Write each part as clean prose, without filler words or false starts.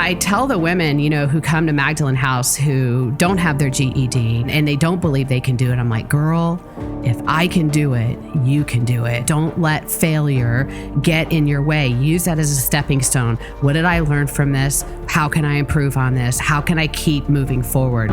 I tell the women, who come to Magdalene House who don't have their GED and they don't believe they can do it. I'm like, girl, if I can do it, you can do it. Don't let failure get in your way. Use that as a stepping stone. What did I learn from this? How can I improve on this? How can I keep moving forward?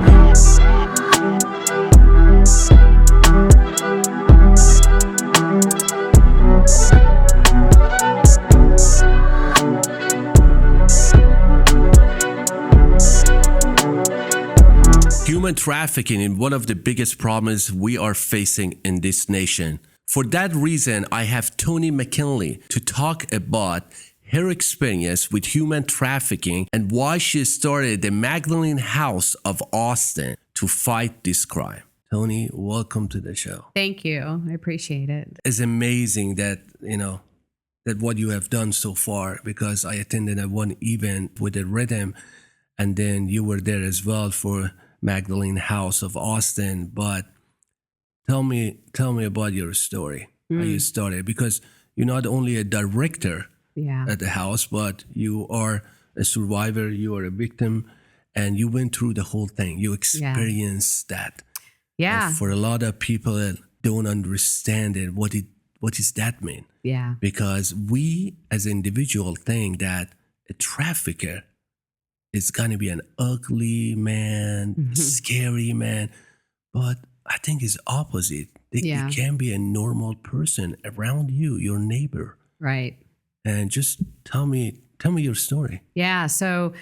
Human trafficking is one of the biggest problems we are facing in this nation. For that reason, I have Toni McKinley to talk about her experience with human trafficking and why she started the Magdalene House of Austin to fight this crime. Toni, welcome to the show. Thank you. I appreciate it. It's amazing that, that what you have done so far, because I attended one event with the Rhythm, and then you were there as well for Magdalene House of Austin. But tell me about your story, how you started, because you're not only a director at the house, but you are a survivor, you are a victim, and you went through the whole thing. You experienced that. Yeah. And for a lot of people that don't understand it, what does that mean? Yeah. Because we as individuals think that a trafficker is going to be an ugly man, scary man. But I think it's opposite. It can be a normal person around you, your neighbor. Right. And just tell me your story. Yeah. So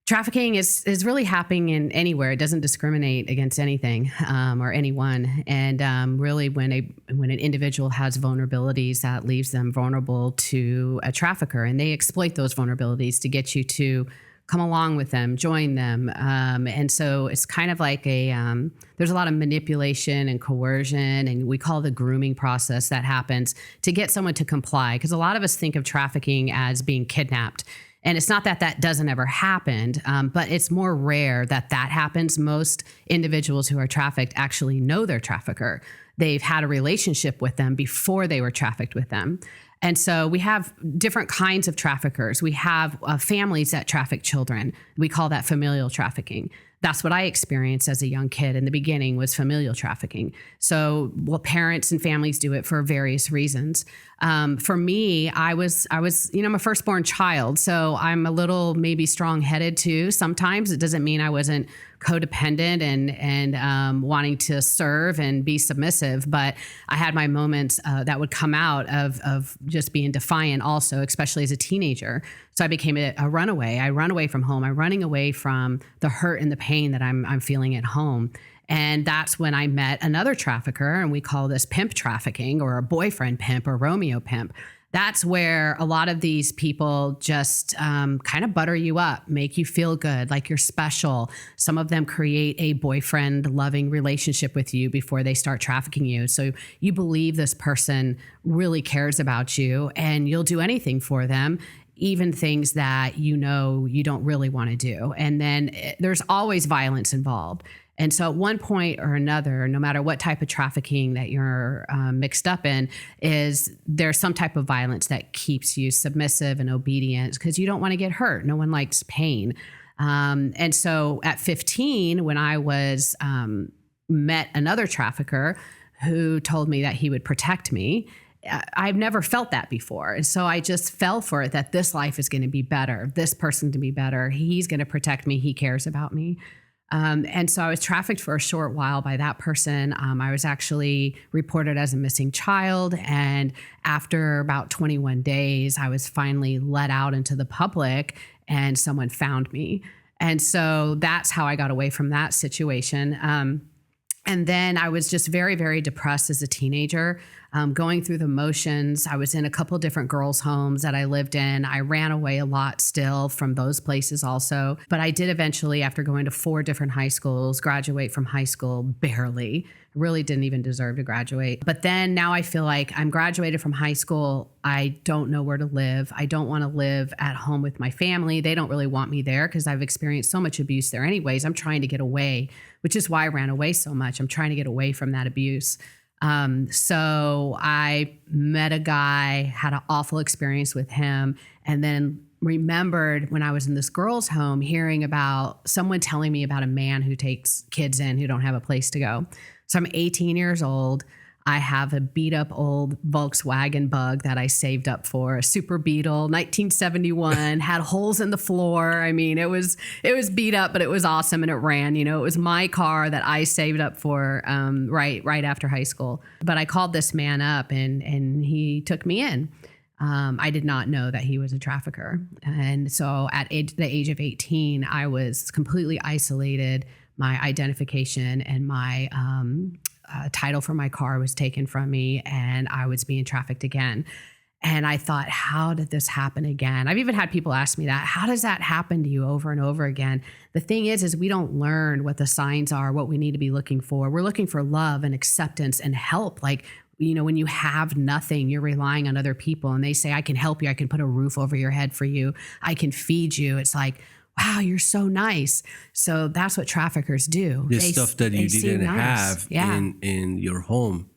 trafficking is really happening in anywhere. It doesn't discriminate against anything or anyone. And really, when an individual has vulnerabilities, that leaves them vulnerable to a trafficker, and they exploit those vulnerabilities to get you to come along with them, join them. And so it's kind of like there's a lot of manipulation and coercion, and we call the grooming process that happens to get someone to comply. Because a lot of us think of trafficking as being kidnapped. And it's not that doesn't ever happen, but it's more rare that happens. Most individuals who are trafficked actually know their trafficker. They've had a relationship with them before they were trafficked with them. And so we have different kinds of traffickers. We have families that traffic children. We call that familial trafficking. That's what I experienced as a young kid in the beginning, was familial trafficking. So parents and families do it for various reasons. For me, I was, I'm a firstborn child, so I'm a little maybe strong-headed too. Sometimes it doesn't mean I wasn't codependent and wanting to serve and be submissive, but I had my moments that would come out of just being defiant also, especially as a teenager. So I became a runaway. I run away from home. I'm running away from the hurt and the pain that I'm feeling at home. And that's when I met another trafficker, and we call this pimp trafficking, or a boyfriend pimp or Romeo pimp. That's where a lot of these people just kind of butter you up, make you feel good, like you're special. Some of them create a boyfriend-loving relationship with you before they start trafficking you. So you believe this person really cares about you, and you'll do anything for them, even things that you don't really want to do. And then there's always violence involved. And so at one point or another, no matter what type of trafficking that you're mixed up in, there's some type of violence that keeps you submissive and obedient, because you don't want to get hurt. No one likes pain. And so at 15, when I was met another trafficker who told me that he would protect me, I've never felt that before. And so I just fell for it, that this life is going to be better. This person to be better. He's going to protect me. He cares about me. And so I was trafficked for a short while by that person. I was actually reported as a missing child. And after about 21 days, I was finally let out into the public, and someone found me. And so that's how I got away from that situation. And then I was just very, very depressed as a teenager, going through the motions. I was in a couple of different girls' homes that I lived in. I ran away a lot still from those places also. But I did eventually, after going to 4 different high schools, graduate from high school barely. Really didn't even deserve to graduate. But then now I feel like I'm graduated from high school. I don't know where to live. I don't want to live at home with my family. They don't really want me there because I've experienced so much abuse there anyways. I'm trying to get away, which is why I ran away so much. I'm trying to get away from that abuse. So I met a guy, had an awful experience with him, and then remembered when I was in this girls' home hearing about someone telling me about a man who takes kids in who don't have a place to go. So I'm 18 years old. I have a beat up old Volkswagen Bug that I saved up for, a Super Beetle, 1971, had holes in the floor. I mean, it was beat up, but it was awesome and it ran. You know, it was my car that I saved up for right after high school. But I called this man up and he took me in. I did not know that he was a trafficker. And so at the age of 18, I was completely isolated. My identification and my title for my car was taken from me and I was being trafficked again. And I thought, how did this happen again? I've even had people ask me that. How does that happen to you over and over again? The thing is we don't learn what the signs are, what we need to be looking for. We're looking for love and acceptance and help. Like, you know, when you have nothing, you're relying on other people and they say, I can help you. I can put a roof over your head for you. I can feed you. It's like, wow, you're so nice. So that's what traffickers do. The stuff that you didn't have in your home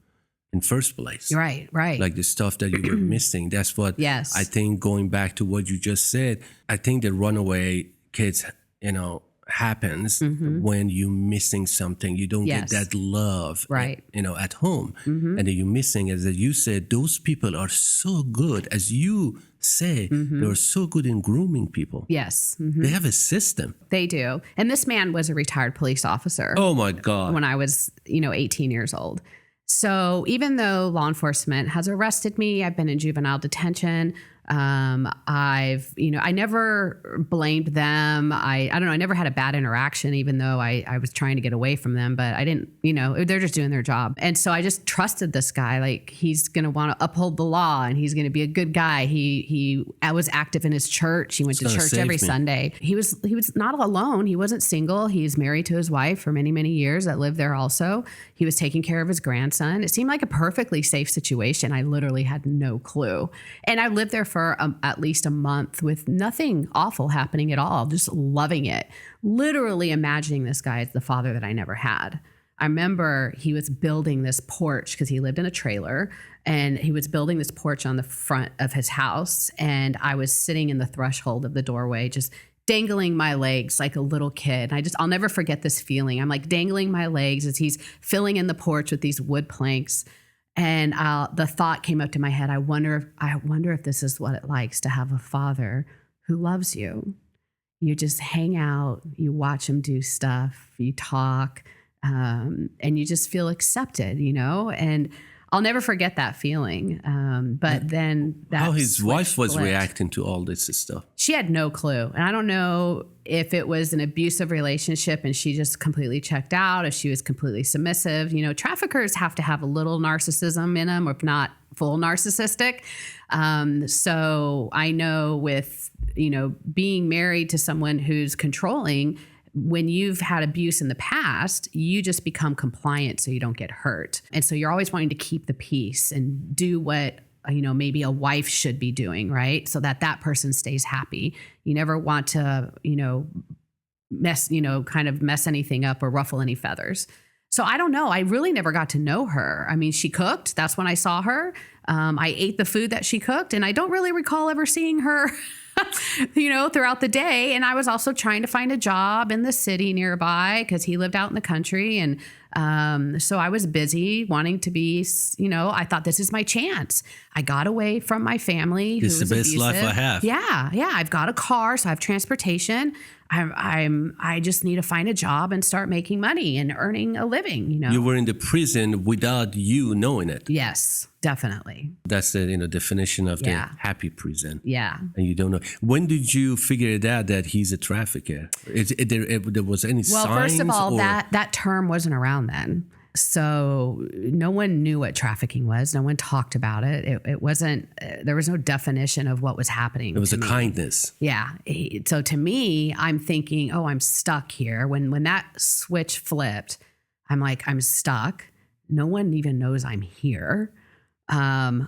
in first place. Right. Like the stuff that you were missing. That's what yes. I think, going back to what you just said, I think the runaway kids, you know, happens when you're missing something. You don't get that love, you know, at home. And then you're missing, as you said, those people are so good, as you say, they're so good in grooming people. Yes. They have a system. They do. And this man was a retired police officer. Oh my God. When I was, 18 years old. So even though law enforcement has arrested me, I've been in juvenile detention. I never blamed them. I don't know. I never had a bad interaction, even though I was trying to get away from them, but I didn't, they're just doing their job. And so I just trusted this guy. Like, he's going to want to uphold the law and he's going to be a good guy. He was active in his church. He went to church every Sunday. He was not alone. He wasn't single. He's married to his wife for many, many years that lived there also. He was taking care of his grandson. It seemed like a perfectly safe situation. I literally had no clue. And I lived there for at least a month with nothing awful happening at all, just loving it. Literally imagining this guy as the father that I never had. I remember he was building this porch because he lived in a trailer, and he was building this porch on the front of his house. And I was sitting in the threshold of the doorway, just dangling my legs like a little kid. I'll never forget this feeling. I'm like dangling my legs as he's filling in the porch with these wood planks. And the thought came up to my head, I wonder if this is what it likes to have a father who loves you. You just hang out, you watch him do stuff, you talk, and you just feel accepted, And I'll never forget that feeling. But then how his wife was reacting to all this stuff. She had no clue. And I don't know if it was an abusive relationship and she just completely checked out, if she was completely submissive. Traffickers have to have a little narcissism in them, or if not full narcissistic. So I know with, being married to someone who's controlling, when you've had abuse in the past, you just become compliant so you don't get hurt. And so you're always wanting to keep the peace and do what, maybe a wife should be doing, right? So that person stays happy. You never want to, mess anything up or ruffle any feathers. So I don't know. I really never got to know her. I mean, she cooked. That's when I saw her. I ate the food that she cooked, and I don't really recall ever seeing her throughout the day. And I was also trying to find a job in the city nearby because he lived out in the country. And so I was busy wanting to be, I thought, this is my chance. I got away from my family. This is the best life I have. Yeah. I've got a car, so I have transportation. I just need to find a job and start making money and earning a living. You were in the prison without you knowing it. Yes, definitely. That's the definition of the happy prison. Yeah. And you don't know. When did you figure it out that he's a trafficker? There was any signs? Well, first of all, that term wasn't around then. So no one knew what trafficking was. No one talked about it. It wasn't, there was no definition of what was happening. It was a kindness. Yeah. So to me, I'm thinking, oh, I'm stuck here. When that switch flipped, I'm like, I'm stuck. No one even knows I'm here. I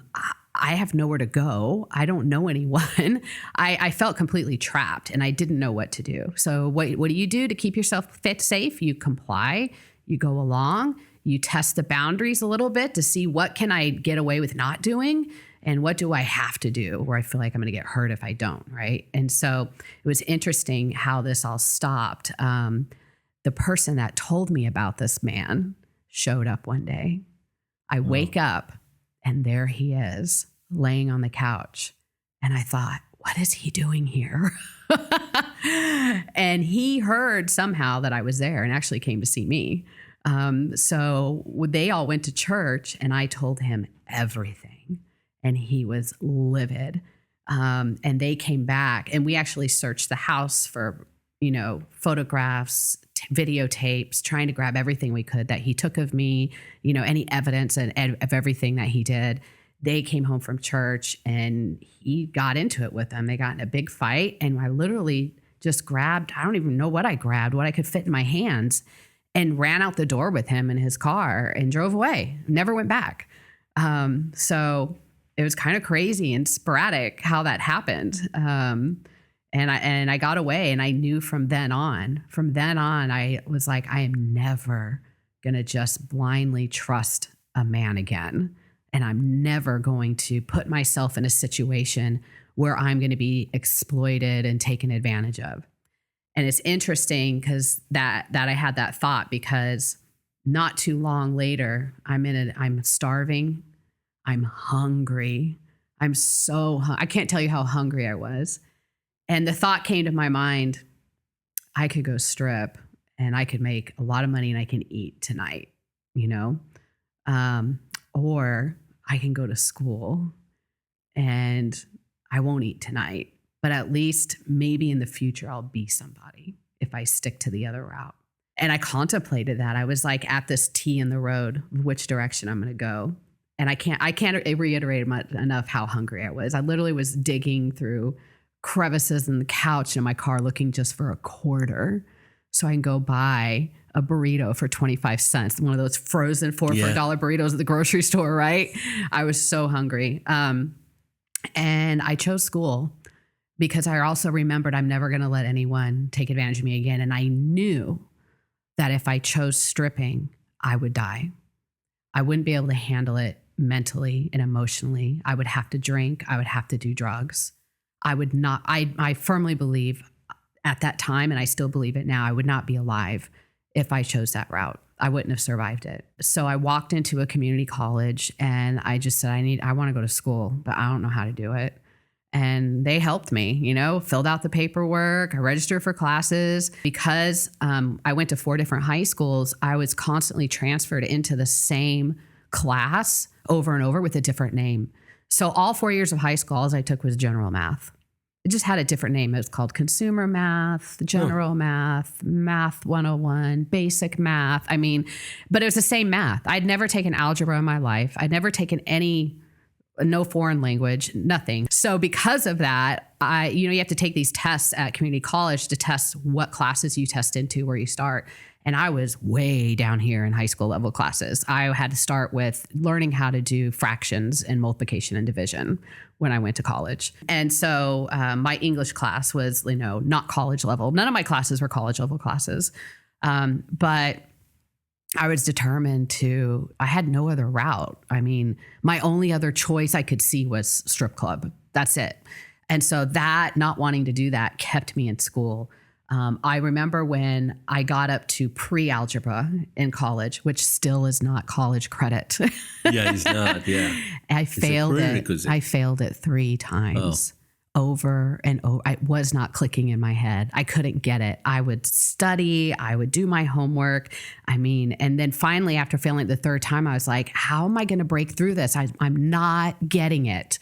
have nowhere to go. I don't know anyone. I felt completely trapped and I didn't know what to do. So what do you do to keep yourself safe? You comply, you go along, you test the boundaries a little bit to see what can I get away with not doing. And what do I have to do where I feel like I'm going to get hurt if I don't, right? And so it was interesting how this all stopped. The person that told me about this man showed up one day. I wake up and there he is laying on the couch. And I thought, what is he doing here? And he heard somehow that I was there and actually came to see me. So they all went to church and I told him everything and he was livid. And they came back and we actually searched the house for, photographs, videotapes, trying to grab everything we could that he took of me, any evidence of everything that he did. They came home from church and he got into it with them. They got in a big fight and I literally just grabbed, I don't even know what I grabbed, what I could fit in my hands, and ran out the door with him in his car and drove away. Never went back. So it was kind of crazy and sporadic how that happened. And I got away and I knew from then on, I was like, I am never going to just blindly trust a man again. And I'm never going to put myself in a situation where I'm going to be exploited and taken advantage of. And it's interesting because that I had that thought because not too long later, I'm starving. I'm hungry. I can't tell you how hungry I was. And the thought came to my mind, I could go strip and I could make a lot of money and I can eat tonight, or I can go to school and I won't eat tonight, but at least maybe in the future, I'll be somebody if I stick to the other route. And I contemplated that. I was like at this T in the road, which direction I'm going to go. And I can't reiterate enough how hungry I was. I literally was digging through crevices in the couch in my car looking just for a quarter so I can go buy a burrito for 25 cents, one of those frozen $4 burritos at the grocery store, right? I was so hungry. And I chose school because I also remembered I'm never going to let anyone take advantage of me again. And I knew that if I chose stripping, I would die. I wouldn't be able to handle it mentally and emotionally. I would have to drink. I would have to do drugs. I would not, I firmly believe at that time, and I still believe it now, I would not be alive if I chose that route. I wouldn't have survived it. So I walked into a community college and I just said, I want to go to school, but I don't know how to do it. And they helped me, filled out the paperwork. I registered for classes. Because I went to 4 different high schools, I was constantly transferred into the same class over and over with a different name. So all 4 years of high school, all I took was general math. It just had a different name. It was called consumer math, general math, math 101, basic math. But it was the same math. I'd never taken algebra in my life. I'd never taken no foreign language, nothing. So because of that, you have to take these tests at community college to test what classes you test into, where you start. And I was way down here in high school level classes. I had to start with learning how to do fractions and multiplication and division when I went to college. And so my English class was, not college level. None of my classes were college level classes. But I was determined I had no other route. My only other choice I could see was strip club. That's it. And so that not wanting to do that kept me in school. I remember when I got up to pre-algebra in college, which still is not college credit. Yeah, it's not. Yeah. I failed it. I failed it 3 times. Over and over. It was not clicking in my head. I couldn't get it. I would study. I would do my homework. And then finally, after failing it the 3rd time, I was like, how am I going to break through this? I'm not getting it.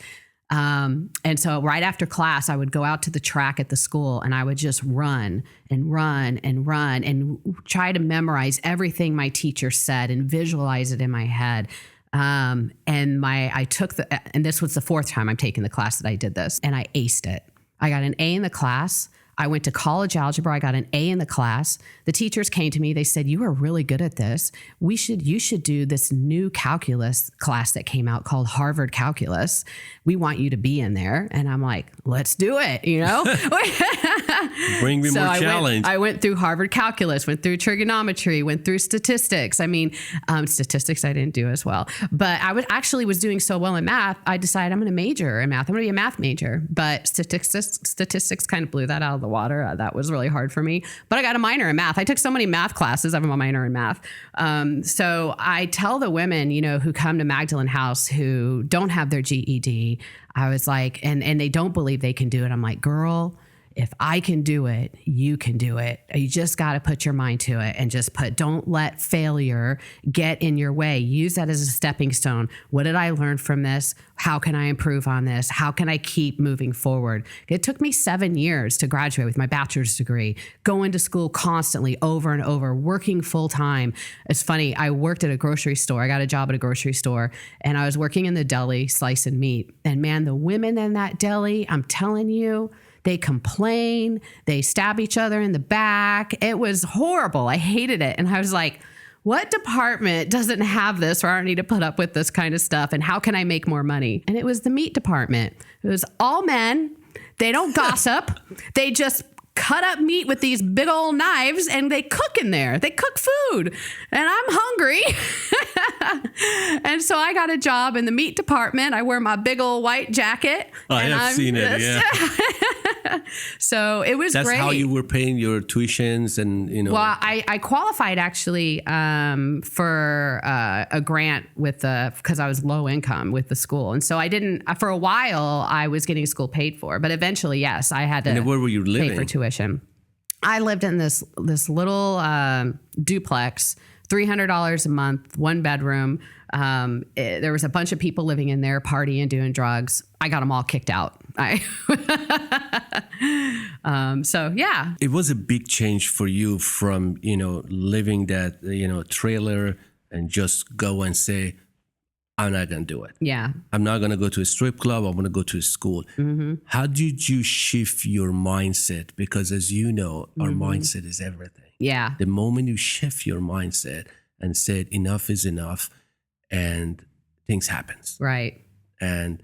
And so right after class, I would go out to the track at the school and I would just run and try to memorize everything my teacher said and visualize it in my head. And this was the 4th time I'm taking the class that I did this, and I aced it. I got an A in the class. I went to college algebra. I got an A in the class. The teachers came to me. They said, "You are really good at this. You should do this new calculus class that came out called Harvard Calculus. We want you to be in there." And I'm like, "Let's do it." Bring me more challenge. I went through Harvard Calculus, went through trigonometry, went through statistics. I mean, statistics I didn't do as well, but I was doing so well in math. I decided I'm going to major in math. I'm going to be a math major, but statistics kind of blew that out of the water. That was really hard for me, but I got a minor in math. I took so many math classes. I'm a minor in math. So I tell the women, who come to Magdalene House who don't have their GED, I was like, and they don't believe they can do it. I'm like, girl, if I can do it, you can do it. You just got to put your mind to it and don't let failure get in your way. Use that as a stepping stone. What did I learn from this? How can I improve on this? How can I keep moving forward? It took me 7 years to graduate with my bachelor's degree, going to school constantly over and over, working full time. It's funny. I worked at a grocery store. I got a job at a grocery store and I was working in the deli slicing meat. And man, the women in that deli, I'm telling you, they complain, they stab each other in the back. It was horrible. I hated it. And I was like, what department doesn't have this where I don't need to put up with this kind of stuff? And how can I make more money? And it was the meat department. It was all men. They don't gossip. They just cut up meat with these big old knives and they cook in there. They cook food and I'm hungry. And so I got a job in the meat department. I wear my big old white jacket. I have seen it, yeah. So it was great. That's how you were paying your tuitions and, Well, I qualified actually for a grant because I was low income with the school. And so I didn't, for a while, I was getting school paid for. But eventually, yes, I had to And where were you living? Pay for tuition. I lived in this little duplex, $300 a month, 1 bedroom. There was a bunch of people living in there, partying, doing drugs. I got them all kicked out. So yeah. It was a big change for you from, living that, trailer and just go and say, I'm not going to do it. Yeah. I'm not going to go to a strip club. I'm going to go to a school. Mm-hmm. How did you shift your mindset? Because as you know, our mindset is everything. Yeah. The moment you shift your mindset and said enough is enough and things happens. Right. And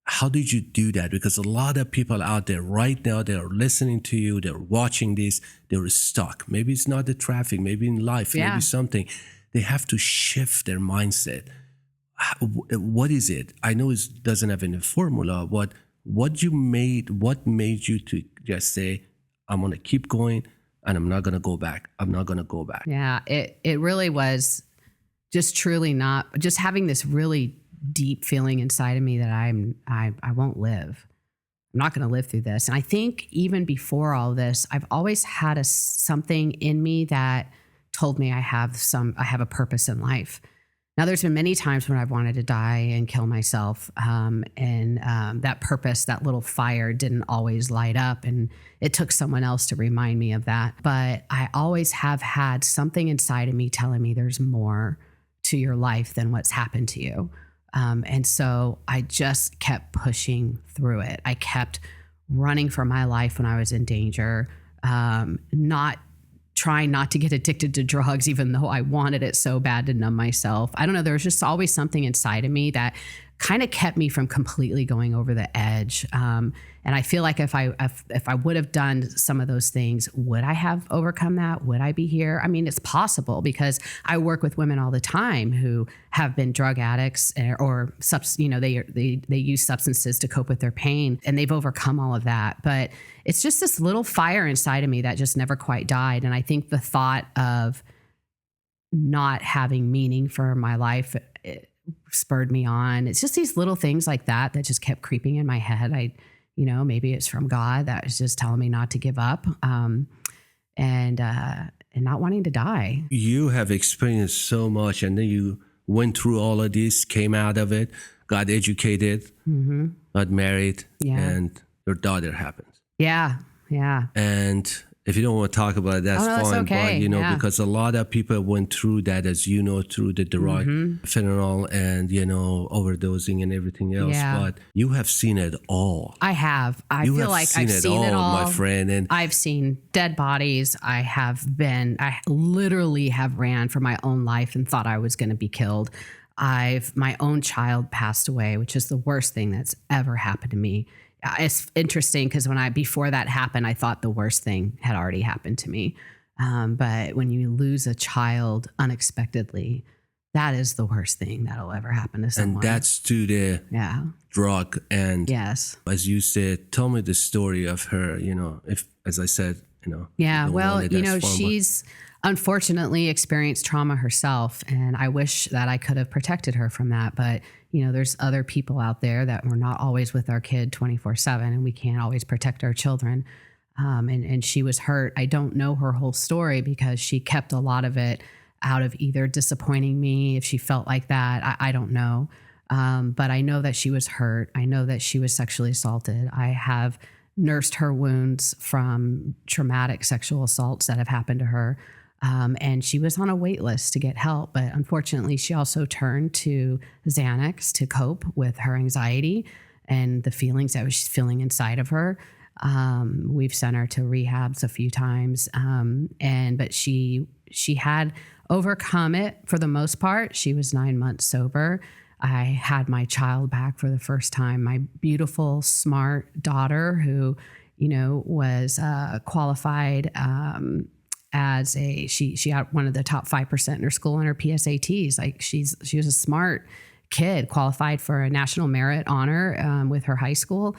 how did you do that? Because a lot of people out there right now, they are listening to you, they're watching this, they're stuck. Maybe it's not the traffic, maybe in life, maybe something. They have to shift their mindset. What is it? I know it doesn't have any formula. What made you to just say, I'm going to keep going and I'm not going to go back. I'm not going to go back. Yeah, it really was just truly not, just having this really deep feeling inside of me that I won't live. I'm not going to live through this. And I think even before all this, I've always had something in me that told me I have a purpose in life. Now, there's been many times when I've wanted to die and kill myself, and that purpose, that little fire didn't always light up, and it took someone else to remind me of that. But I always have had something inside of me telling me there's more to your life than what's happened to you. And so I just kept pushing through it. I kept running for my life when I was in danger, trying not to get addicted to drugs, even though I wanted it so bad to numb myself. I don't know. There was just always something inside of me that kind of kept me from completely going over the edge. And I feel like if I would have done some of those things, would I have overcome that? Would I be here? I mean, it's possible because I work with women all the time who have been drug addicts or they use substances to cope with their pain, and they've overcome all of that. But it's just this little fire inside of me that just never quite died. And I think the thought of not having meaning for my life, it spurred me on. It's just these little things like that just kept creeping in my head. Maybe it's from God that was just telling me not to give up, and not wanting to die. You have experienced so much, and then you went through all of this, came out of it, got educated, got married, and your daughter happens. Yeah. Yeah. And if you don't want to talk about it, that's Oh, no, that's fine. okay. But, you know, Yeah. because a lot of people went through that, as you know, through the drug, fentanyl and, you know, overdosing and everything else. Yeah. But you have seen it all. I have. I You feel have like seen I've it seen it all, all. my friend. And I've seen dead bodies. I literally have ran for my own life and thought I was going to be killed. My own child passed away, which is the worst thing that's ever happened to me. It's interesting because before that happened, I thought the worst thing had already happened to me. But when you lose a child unexpectedly, that is the worst thing that'll ever happen to someone. and that's to the drug. And Yes. as you said, tell me the story of her, you know, if, as I said, you know. Yeah. you don't Well, want it you as know, far, but- she's unfortunately experienced trauma herself. And I wish that I could have protected her from that. But, you know, there's other people out there that we're not always with our kid 24/7 and we can't always protect our children. And she was hurt. I don't know her whole story because she kept a lot of it out of either disappointing me if she felt like that. I don't know. But I know that she was hurt. I know that she was sexually assaulted. I have nursed her wounds from traumatic sexual assaults that have happened to her. And she was on a wait list to get help. But unfortunately, she also turned to Xanax to cope with her anxiety and the feelings that was feeling inside of her. We've sent her to rehabs a few times. But she had overcome it for the most part. She was 9 months sober. I had my child back for the first time, my beautiful, smart daughter who, you know, was qualified she got one of the top 5% in her school in her PSATs. Like she was a smart kid, qualified for a national merit honor with her high school.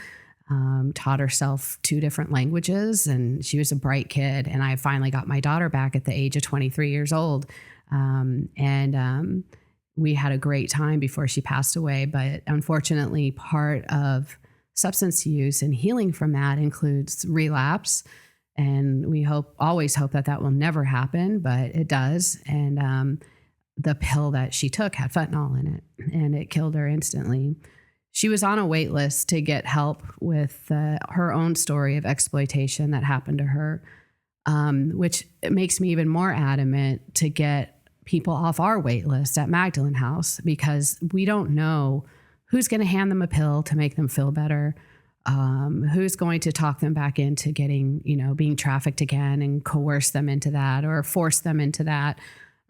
Taught herself 2 different languages, and she was a bright kid. And I finally got my daughter back at the age of 23 years old. We had a great time before she passed away. But unfortunately, part of substance use and healing from that includes relapse. And we always hope that will never happen, but it does. And the pill that she took had fentanyl in it, and it killed her instantly. She was on a wait list to get help with her own story of exploitation that happened to her, which makes me even more adamant to get people off our wait list at Magdalene House, because we don't know who's going to hand them a pill to make them feel better, who's going to talk them back into getting, you know, being trafficked again and coerce them into that or force them into that.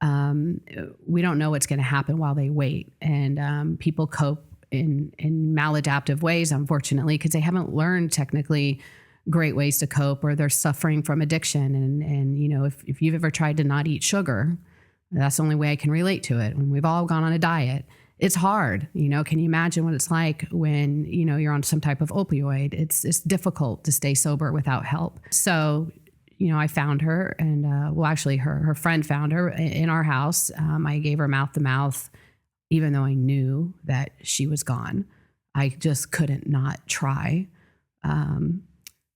We don't know what's going to happen while they wait. And people cope in maladaptive ways, unfortunately, because they haven't learned technically great ways to cope, or they're suffering from addiction. And you know, if you've ever tried to not eat sugar, that's the only way I can relate to it. When we've all gone on a diet, it's hard. You know, can you imagine what it's like when, you know, you're on some type of opioid? It's difficult to stay sober without help. So, you know, I found her, and actually her friend found her in our house. I gave her mouth to mouth, even though I knew that she was gone. I just couldn't not try.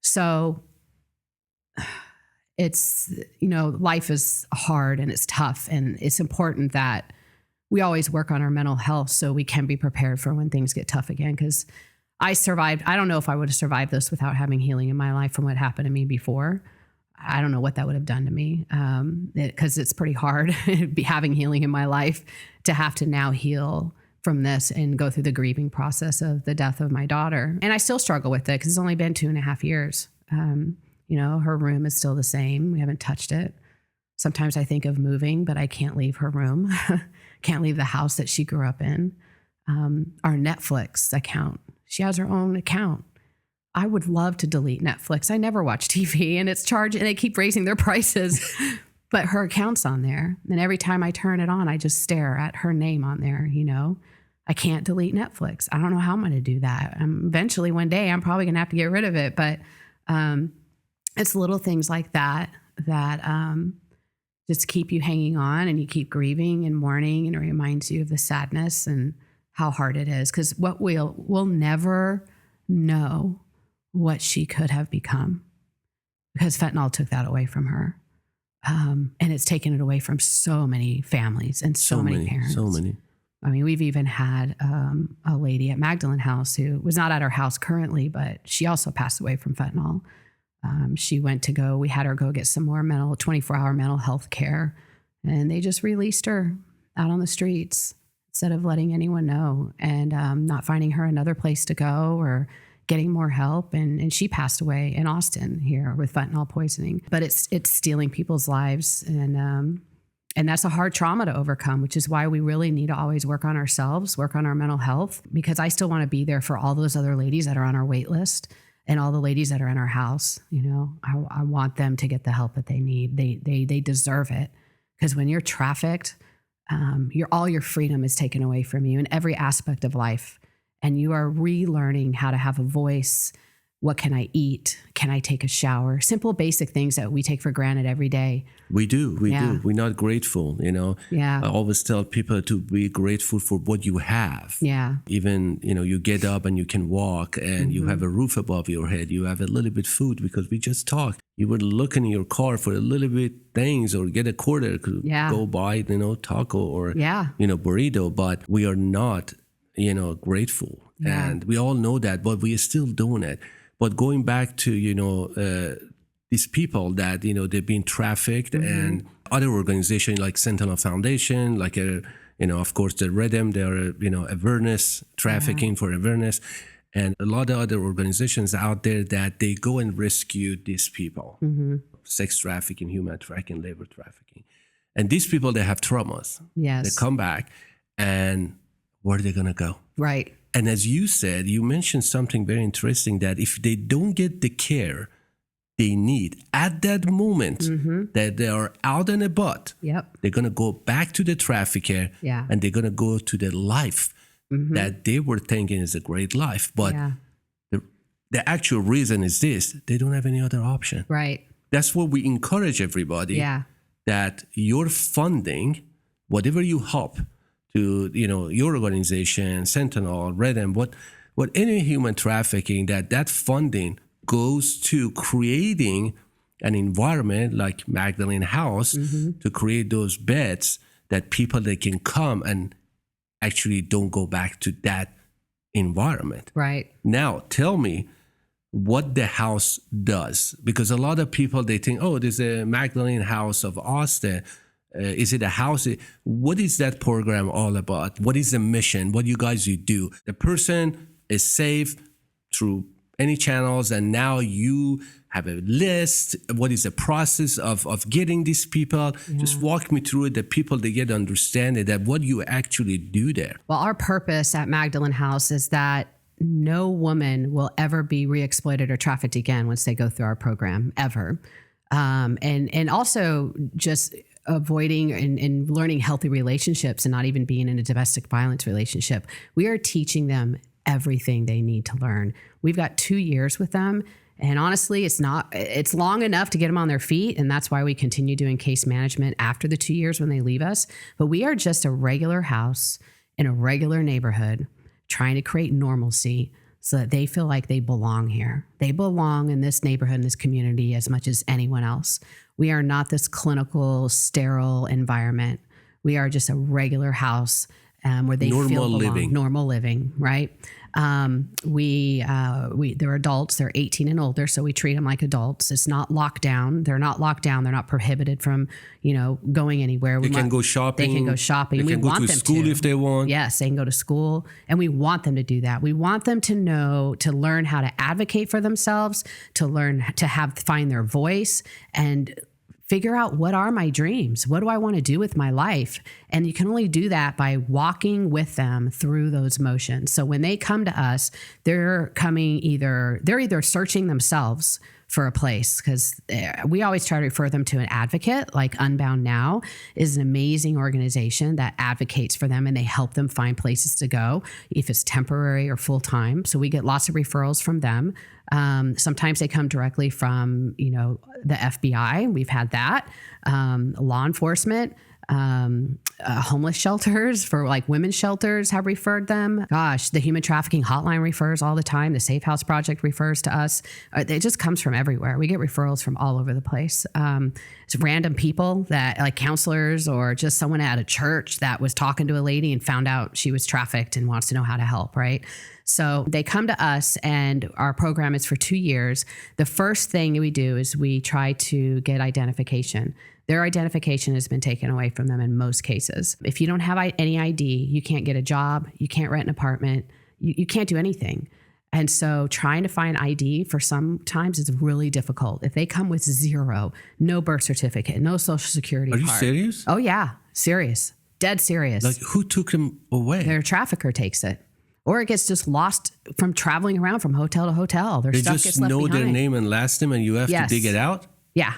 So it's, you know, life is hard and it's tough, and it's important that we always work on our mental health so we can be prepared for when things get tough again. Because I survived. I don't know if I would have survived this without having healing in my life from what happened to me before. I don't know what that would have done to me, because it's pretty hard having healing in my life to have to now heal from this and go through the grieving process of the death of my daughter. And I still struggle with it because it's only been 2.5 years. You know, her room is still the same. We haven't touched it. Sometimes I think of moving, but I can't leave her room. Can't leave the house that she grew up in. Our Netflix account, she has her own account. I would love to delete Netflix. I never watch TV, and it's charged, and they keep raising their prices, but her account's on there. And every time I turn it on, I just stare at her name on there. You know, I can't delete Netflix. I don't know how I'm going to do that. Eventually one day I'm probably going to have to get rid of it, but it's little things like that just keep you hanging on, and you keep grieving and mourning, and it reminds you of the sadness and how hard it is. Because what we'll never know what she could have become, because fentanyl took that away from her. And it's taken it away from so many families and so many parents. So many. I mean, we've even had a lady at Magdalene House who was not at our house currently, but she also passed away from fentanyl. We had her go get some more 24-hour mental health care, and they just released her out on the streets instead of letting anyone know, and not finding her another place to go or getting more help. And she passed away in Austin here with fentanyl poisoning. But it's stealing people's lives, and that's a hard trauma to overcome, which is why we really need to always work on ourselves, work on our mental health, because I still want to be there for all those other ladies that are on our wait list and all the ladies that are in our house. You know, I want them to get the help that they need. They deserve it, because when you're trafficked, all your freedom is taken away from you in every aspect of life, and you are relearning how to have a voice. What can I eat? Can I take a shower? Simple, basic things that we take for granted every day. We do. We're not grateful, you know. Yeah. I always tell people to be grateful for what you have. Yeah. Even, you know, you get up and you can walk, and you have a roof above your head. You have a little bit food, because we just talked. You would look in your car for a little bit things, or get a quarter to go buy, you know, taco or, you know, burrito. But we are not, you know, grateful. Yeah. And we all know that, but we are still doing it. But going back to, you know, these people that, you know, they've been trafficked, and other organizations like Sentinel Foundation, like, you know, of course, the Rhythm, they're, you know, awareness, trafficking for awareness, and a lot of other organizations out there that they go and rescue these people, sex trafficking, human trafficking, labor trafficking. And these people, they have traumas. Yes. They come back, and where are they going to go? Right. And as you said, you mentioned something very interesting, that if they don't get the care they need at that moment, that they are out and about, they're going to go back to the trafficker, and they're going to go to the life that they were thinking is a great life. But the actual reason is this: they don't have any other option. Right. That's what we encourage everybody, that your funding, whatever you help to, you know, your organization, Sentinel, Rhythm, what any human trafficking, that funding goes to creating an environment like Magdalene House, to create those beds that people, they can come and actually don't go back to that environment. Right. Now, tell me what the house does, because a lot of people, they think, oh, there's a Magdalene House of Austin. Is it a house? What is that program all about? What is the mission? What you guys do? The person is safe through any channels, and now you have a list. What is the process of getting these people? Just walk me through it, the people, they get understanding that what you actually do there. Well, our purpose at Magdalene House is that no woman will ever be re-exploited or trafficked again once they go through our program, ever. And also just avoiding and learning healthy relationships, and not even being in a domestic violence relationship. We are teaching them everything they need to learn. We've got 2 years with them. And honestly, it's long enough to get them on their feet. And that's why we continue doing case management after the 2 years when they leave us. But we are just a regular house in a regular neighborhood, trying to create normalcy so that they feel like they belong here. They belong in this neighborhood, in this community, as much as anyone else. We are not this clinical, sterile environment. We are just a regular house where they feel belong. Normal living, right? They're adults. They're 18 and older, so we treat them like adults. It's not locked down. They're not locked down. They're not prohibited from, going anywhere. They can go shopping. They can go shopping. We want them to. They can go to school if they want. Yes, they can go to school, and we want them to do that. We want them to learn how to advocate for themselves, to learn to find their voice, and figure out, what are my dreams? What do I want to do with my life? And you can only do that by walking with them through those motions. So when they come to us, they're either searching themselves for a place, because we always try to refer them to an advocate. Like Unbound Now is an amazing organization that advocates for them, and they help them find places to go, if it's temporary or full-time. So we get lots of referrals from them. Sometimes they come directly from, the FBI. We've had that, law enforcement. Homeless shelters for like women's shelters have referred them. Gosh, the human trafficking hotline refers all the time. The Safe House Project refers to us. It just comes from everywhere. We get referrals from all over the place. It's random people that like counselors or just someone at a church that was talking to a lady and found out she was trafficked and wants to know how to help, right? So they come to us, and our program is for 2 years. The first thing we do is we try to get identification. Their identification has been taken away from them in most cases. If you don't have any ID, you can't get a job, you can't rent an apartment, you can't do anything. And so trying to find ID for sometimes is really difficult. If they come with zero, no birth certificate, no social security card. Are you serious? Oh yeah, serious, dead serious. Like who took them away? Their trafficker takes it. Or it gets just lost from traveling around from hotel to hotel. Their stuff gets left behind. They just know their name and last name and you have to dig it out? Yeah.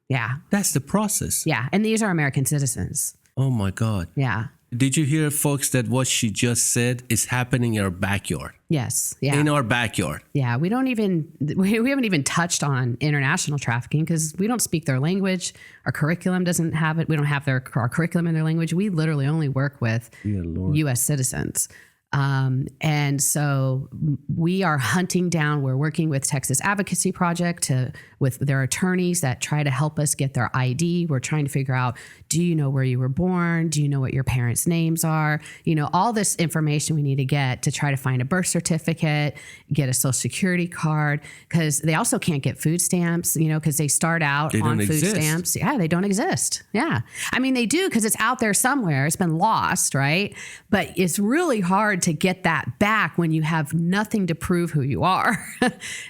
Yeah. That's the process. Yeah. And these are American citizens. Oh my God. Yeah. Did you hear, folks, that what she just said is happening in our backyard? Yes. Yeah. In our backyard. Yeah. We haven't even touched on international trafficking because we don't speak their language. Our curriculum doesn't have it. We don't have our curriculum in their language. We literally only work with U.S. citizens. And so we are hunting down, we're working with Texas Advocacy Project with their attorneys that try to help us get their ID. We're trying to figure out, do you know where you were born? Do you know what your parents' names are? You know, all this information we need to get to try to find a birth certificate, get a social security card, because they also can't get food stamps, you know, because they start out on food stamps. Yeah, they don't exist. Yeah. I mean, they do because it's out there somewhere. It's been lost, right? But it's really hard to get that back when you have nothing to prove who you are.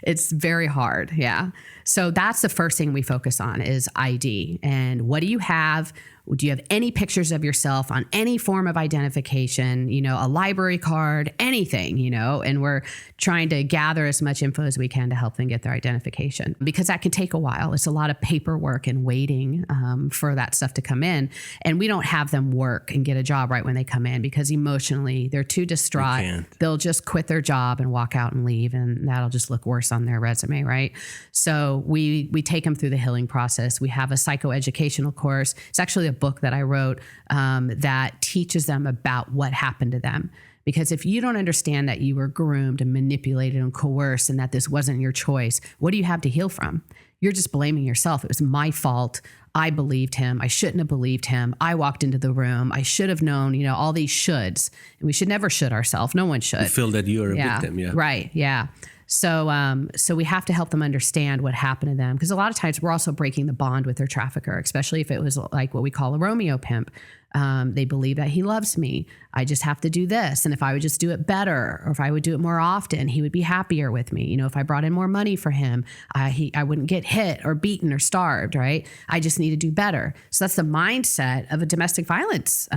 It's very hard. Yeah. So that's the first thing we focus on is ID. And what do you have? Do you have any pictures of yourself on any form of identification, you know, a library card, anything, you know, and we're trying to gather as much info as we can to help them get their identification because that can take a while. It's a lot of paperwork and waiting for that stuff to come in. And we don't have them work and get a job right when they come in because emotionally they're too distraught. They'll just quit their job and walk out and leave. And that'll just look worse on their resume, right? So we take them through the healing process. We have a psychoeducational course. It's actually a book that I wrote that teaches them about what happened to them. Because if you don't understand that you were groomed and manipulated and coerced and that this wasn't your choice, what do you have to heal from? You're just blaming yourself. It was my fault. I believed him. I shouldn't have believed him. I walked into the room. I should have known, you know, all these shoulds. And we should never should ourselves. No one should. You feel that you are a victim. Yeah. Right. Yeah. So we have to help them understand what happened to them. Because a lot of times we're also breaking the bond with their trafficker, especially if it was like what we call a Romeo pimp. They believe that he loves me. I just have to do this. And if I would just do it better, or if I would do it more often, he would be happier with me. You know, if I brought in more money for him, I wouldn't get hit or beaten or starved, right? I just need to do better. So that's the mindset of a domestic violence,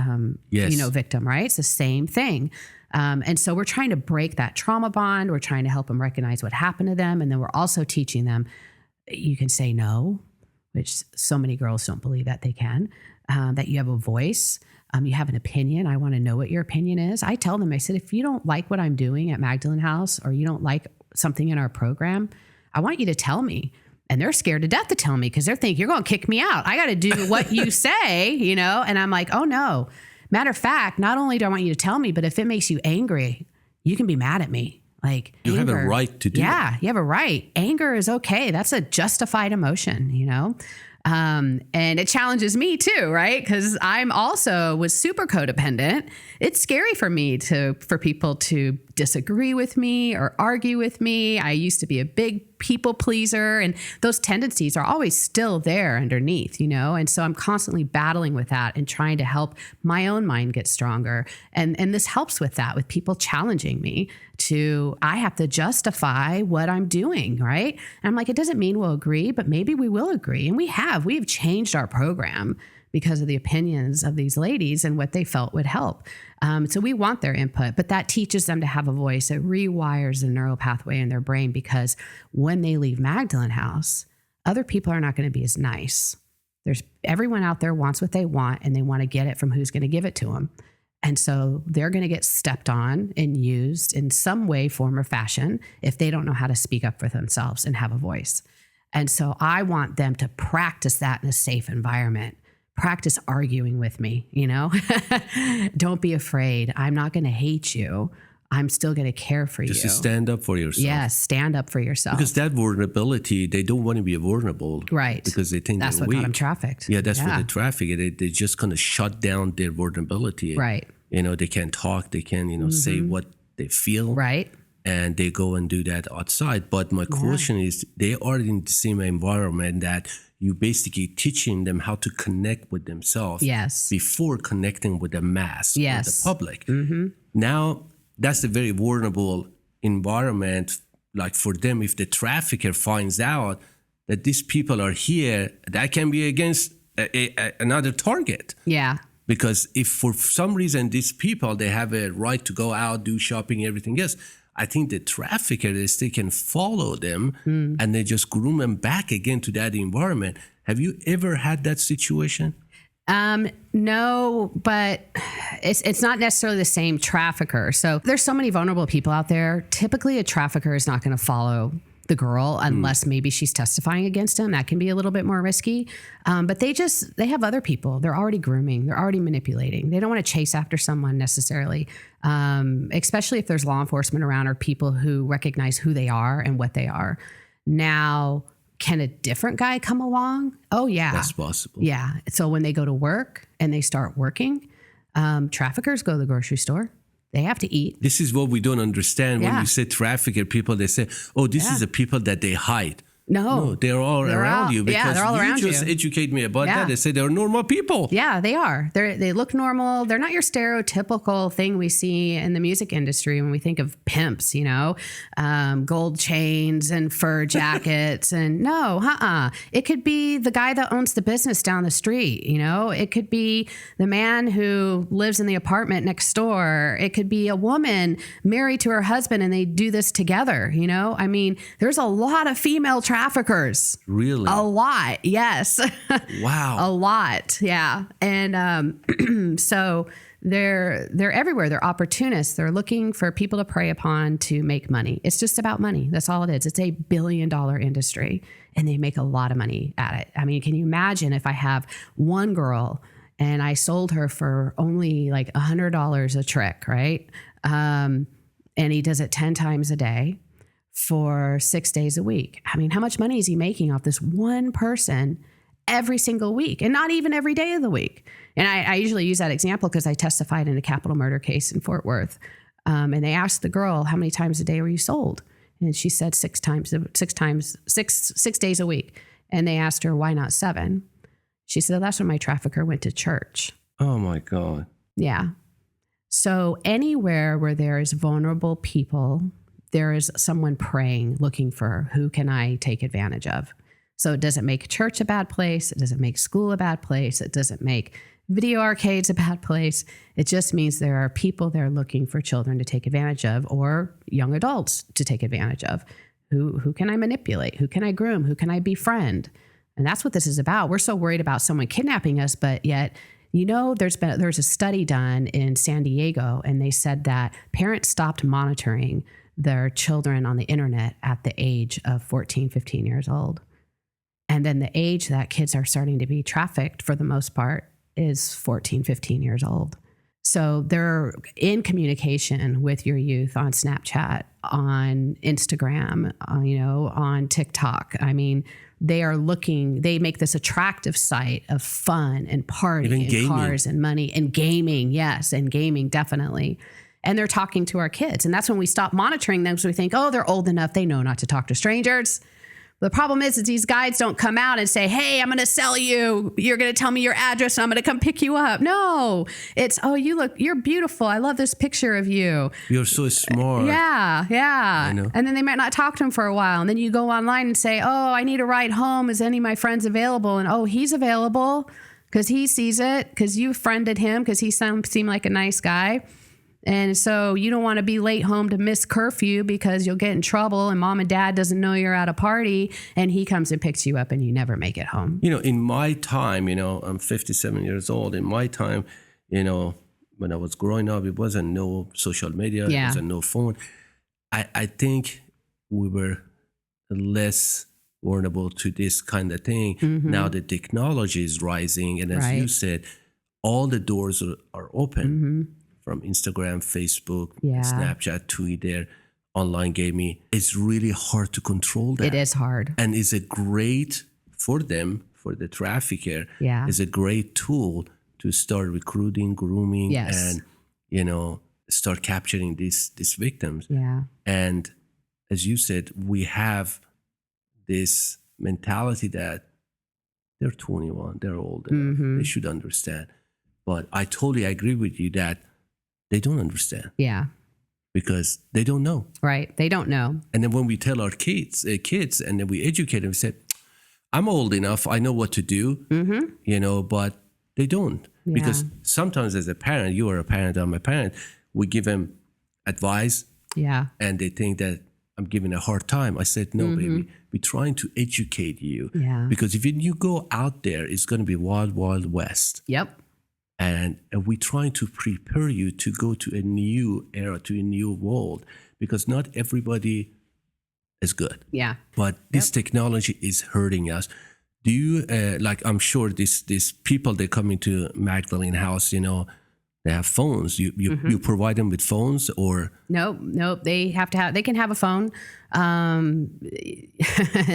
you know, victim, right? It's the same thing. And so we're trying to break that trauma bond. We're trying to help them recognize what happened to them. And then we're also teaching them, you can say no, which so many girls don't believe that they can, that you have a voice, you have an opinion. I want to know what your opinion is. I tell them, I said, if you don't like what I'm doing at Magdalene House or you don't like something in our program, I want you to tell me. And they're scared to death to tell me because they're thinking, you're going to kick me out. I got to do what you say, you know? And I'm like, oh no. Matter of fact, not only do I want you to tell me, but if it makes you angry, you can be mad at me. Like you anger, have a right to do that. Yeah, you have a right. Anger is okay. That's a justified emotion, you know? And it challenges me too, right? Because I'm also was super codependent. It's scary for me for people to disagree with me or argue with me. I used to be a big people pleaser, and those tendencies are always still there underneath, you know? And so I'm constantly battling with that and trying to help my own mind get stronger. And this helps with that, with people challenging me I have to justify what I'm doing, right? And I'm like, it doesn't mean we'll agree, but maybe we will agree. And we have changed our program because of the opinions of these ladies and what they felt would help. So we want their input, but that teaches them to have a voice. It rewires the neural pathway in their brain because when they leave Magdalene House, other people are not going to be as nice. Everyone out there wants what they want and they want to get it from who's going to give it to them. And so they're going to get stepped on and used in some way, form, or fashion if they don't know how to speak up for themselves and have a voice. And so I want them to practice that in a safe environment. practice arguing with me, Don't be afraid. I'm not going to hate you. I'm still going to care for you. Just to stand up for yourself. Yes, stand up for yourself. Because that vulnerability, they don't want to be vulnerable. Right. Because they think that's they're what weak. got them trafficked. Yeah, that's what the trafficker, they just kind of shut down their vulnerability. Right. They can't talk. They can't, say what they feel. Right. And they go and do that outside. But my question is, they are in the same environment that you basically teaching them how to connect with themselves before connecting with the mass or the public. Now, that's a very vulnerable environment. Like for them, if the trafficker finds out that these people are here, that can be against another target. Yeah. Because if for some reason these people, they have a right to go out, do shopping, everything else, I think the traffickers, they can follow them and they just groom them back again to that environment. Have you ever had that situation? No, but it's not necessarily the same trafficker. So there's so many vulnerable people out there. Typically, a trafficker is not going to follow the girl unless maybe she's testifying against him. That can be a little bit more risky. But they have other people. They're already grooming. They're already manipulating. They don't want to chase after someone necessarily, especially if there's law enforcement around or people who recognize who they are and what they are. Now, can a different guy come along? Oh, yeah. That's possible. Yeah. So when they go to work and they start working, traffickers go to the grocery store. They have to eat. This is what we don't understand. When you say trafficker people, they say, oh, this is the people that they hide. No, they're all around you. Because they're all around you. You just educate me about that. They say they're normal people. Yeah, they are. They look normal. They're not your stereotypical thing we see in the music industry when we think of pimps, gold chains and fur jackets. And no, it could be the guy that owns the business down the street. It could be the man who lives in the apartment next door. It could be a woman married to her husband and they do this together. I mean, there's a lot of female traffickers. Really? A lot. Yes. Wow. A lot. Yeah. And so they're everywhere. They're opportunists. They're looking for people to prey upon to make money. It's just about money. That's all it is. It's a $1 billion industry and they make a lot of money at it. I mean, can you imagine if I have one girl and I sold her for only like $100 a trick, right? And he does it 10 times a day for 6 days a week. I mean, how much money is he making off this one person every single week and not even every day of the week? And I usually use that example because I testified in a capital murder case in Fort Worth. And they asked the girl, how many times a day were you sold? And she said 6 days a week. And they asked her, why not 7? She said, that's when my trafficker went to church. Oh my God. Yeah. So anywhere where there is vulnerable people, there is someone praying, looking for who can I take advantage of. So it doesn't make church a bad place. It doesn't make school a bad place. It doesn't make video arcades a bad place. It just means there are people there looking for children to take advantage of or young adults to take advantage of. Who can I manipulate? Who can I groom? Who can I befriend? And that's what this is about. We're so worried about someone kidnapping us, but yet, there's a study done in San Diego, and they said that parents stopped monitoring their children on the internet at the age of 14, 15 years old. And then the age that kids are starting to be trafficked for the most part is 14, 15 years old. So they're in communication with your youth on Snapchat, on Instagram, on TikTok. I mean, they make this attractive site of fun and party and cars and money and gaming. Yes. And gaming, definitely. And they're talking to our kids. And that's when we stop monitoring them. So we think, oh, they're old enough. They know not to talk to strangers. The problem is these guides don't come out and say, hey, I'm going to sell you. You're going to tell me your address and I'm going to come pick you up. No, it's, oh, you're beautiful. I love this picture of you. You're so smart. Yeah. I know. And then they might not talk to him for a while. And then you go online and say, oh, I need a ride home. Is any of my friends available? And oh, he's available because he sees it because you friended him because he seemed like a nice guy. And so you don't want to be late home to miss curfew because you'll get in trouble and mom and dad doesn't know you're at a party and he comes and picks you up and you never make it home. In my time, I'm 57 years old. In my time, when I was growing up, it wasn't no social media. It wasn't no phone. I think we were less vulnerable to this kind of thing. Now the technology is rising. And as you said, all the doors are open from Instagram, Facebook, Snapchat, Twitter, online gaming. It's really hard to control that. It is hard. And it's a great, for them, for the trafficker, is a great tool to start recruiting, grooming, and, start capturing these victims. And as you said, we have this mentality that they're 21, they're old enough, they should understand. But I totally agree with you that they don't understand. Because they don't know. Right. They don't know. And then when we tell our kids, and then we educate them, we say, I'm old enough, I know what to do, but they don't. Because sometimes as a parent, you are a parent, I'm a parent, we give them advice and they think that I'm giving a hard time. I said, no, baby, we're trying to educate you. Because if you go out there, it's going to be wild, wild west. And we're trying to prepare you to go to a new era, to a new world, because not everybody is good. But this technology is hurting us. Do you, I'm sure these people, they come into Magdalene House, they have phones. You provide them with phones or? Nope. They can have a phone. And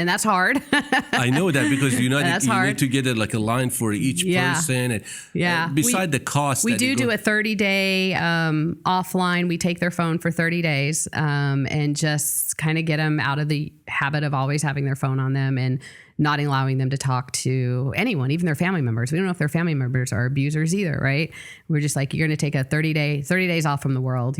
that's hard. I know that because you need to get a line for each person. And, beside the cost. We do a 30-day offline. We take their phone for 30 days and just kind of get them out of the habit of always having their phone on them and not allowing them to talk to anyone, even their family members. We don't know if their family members are abusers either, right? We're just like, you're going to take a 30 days off from the world,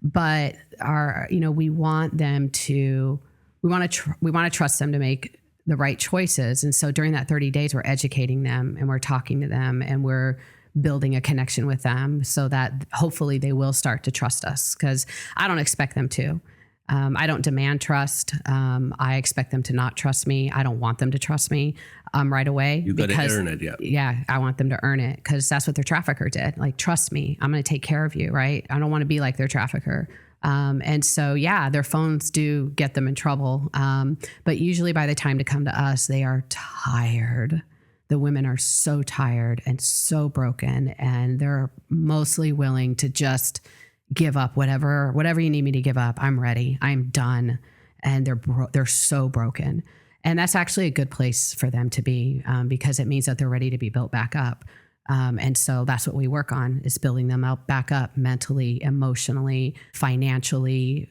but we want them to, we want to trust them to make the right choices. And so during that 30 days, we're educating them and we're talking to them and we're building a connection with them so that hopefully they will start to trust us, because I don't expect them to. I don't demand trust. I expect them to not trust me. I don't want them to trust me right away. You got to earn it, I want them to earn it because that's what their trafficker did. Like, trust me, I'm going to take care of you, right? I don't want to be like their trafficker. And so, their phones do get them in trouble. But usually by the time to come to us, they are tired. The women are so tired and so broken, and they're mostly willing to just give up whatever you need me to give up. I'm ready. I'm done. And they're so broken. And that's actually a good place for them to be because it means that they're ready to be built back up. And so that's what we work on, is building them back up mentally, emotionally, financially,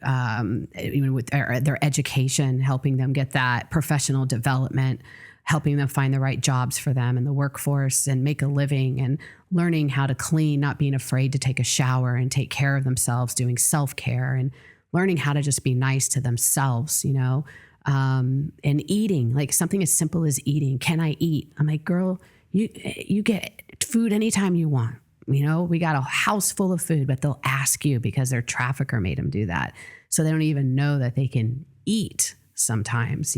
even with their education, helping them get that professional development, helping them find the right jobs for them in the workforce and make a living, and learning how to clean, not being afraid to take a shower and take care of themselves, doing self-care, and learning how to just be nice to themselves, and eating, like something as simple as eating. Can I eat? I'm like, girl, you get food anytime you want. We got a house full of food, but they'll ask you because their trafficker made them do that. So they don't even know that they can eat sometimes,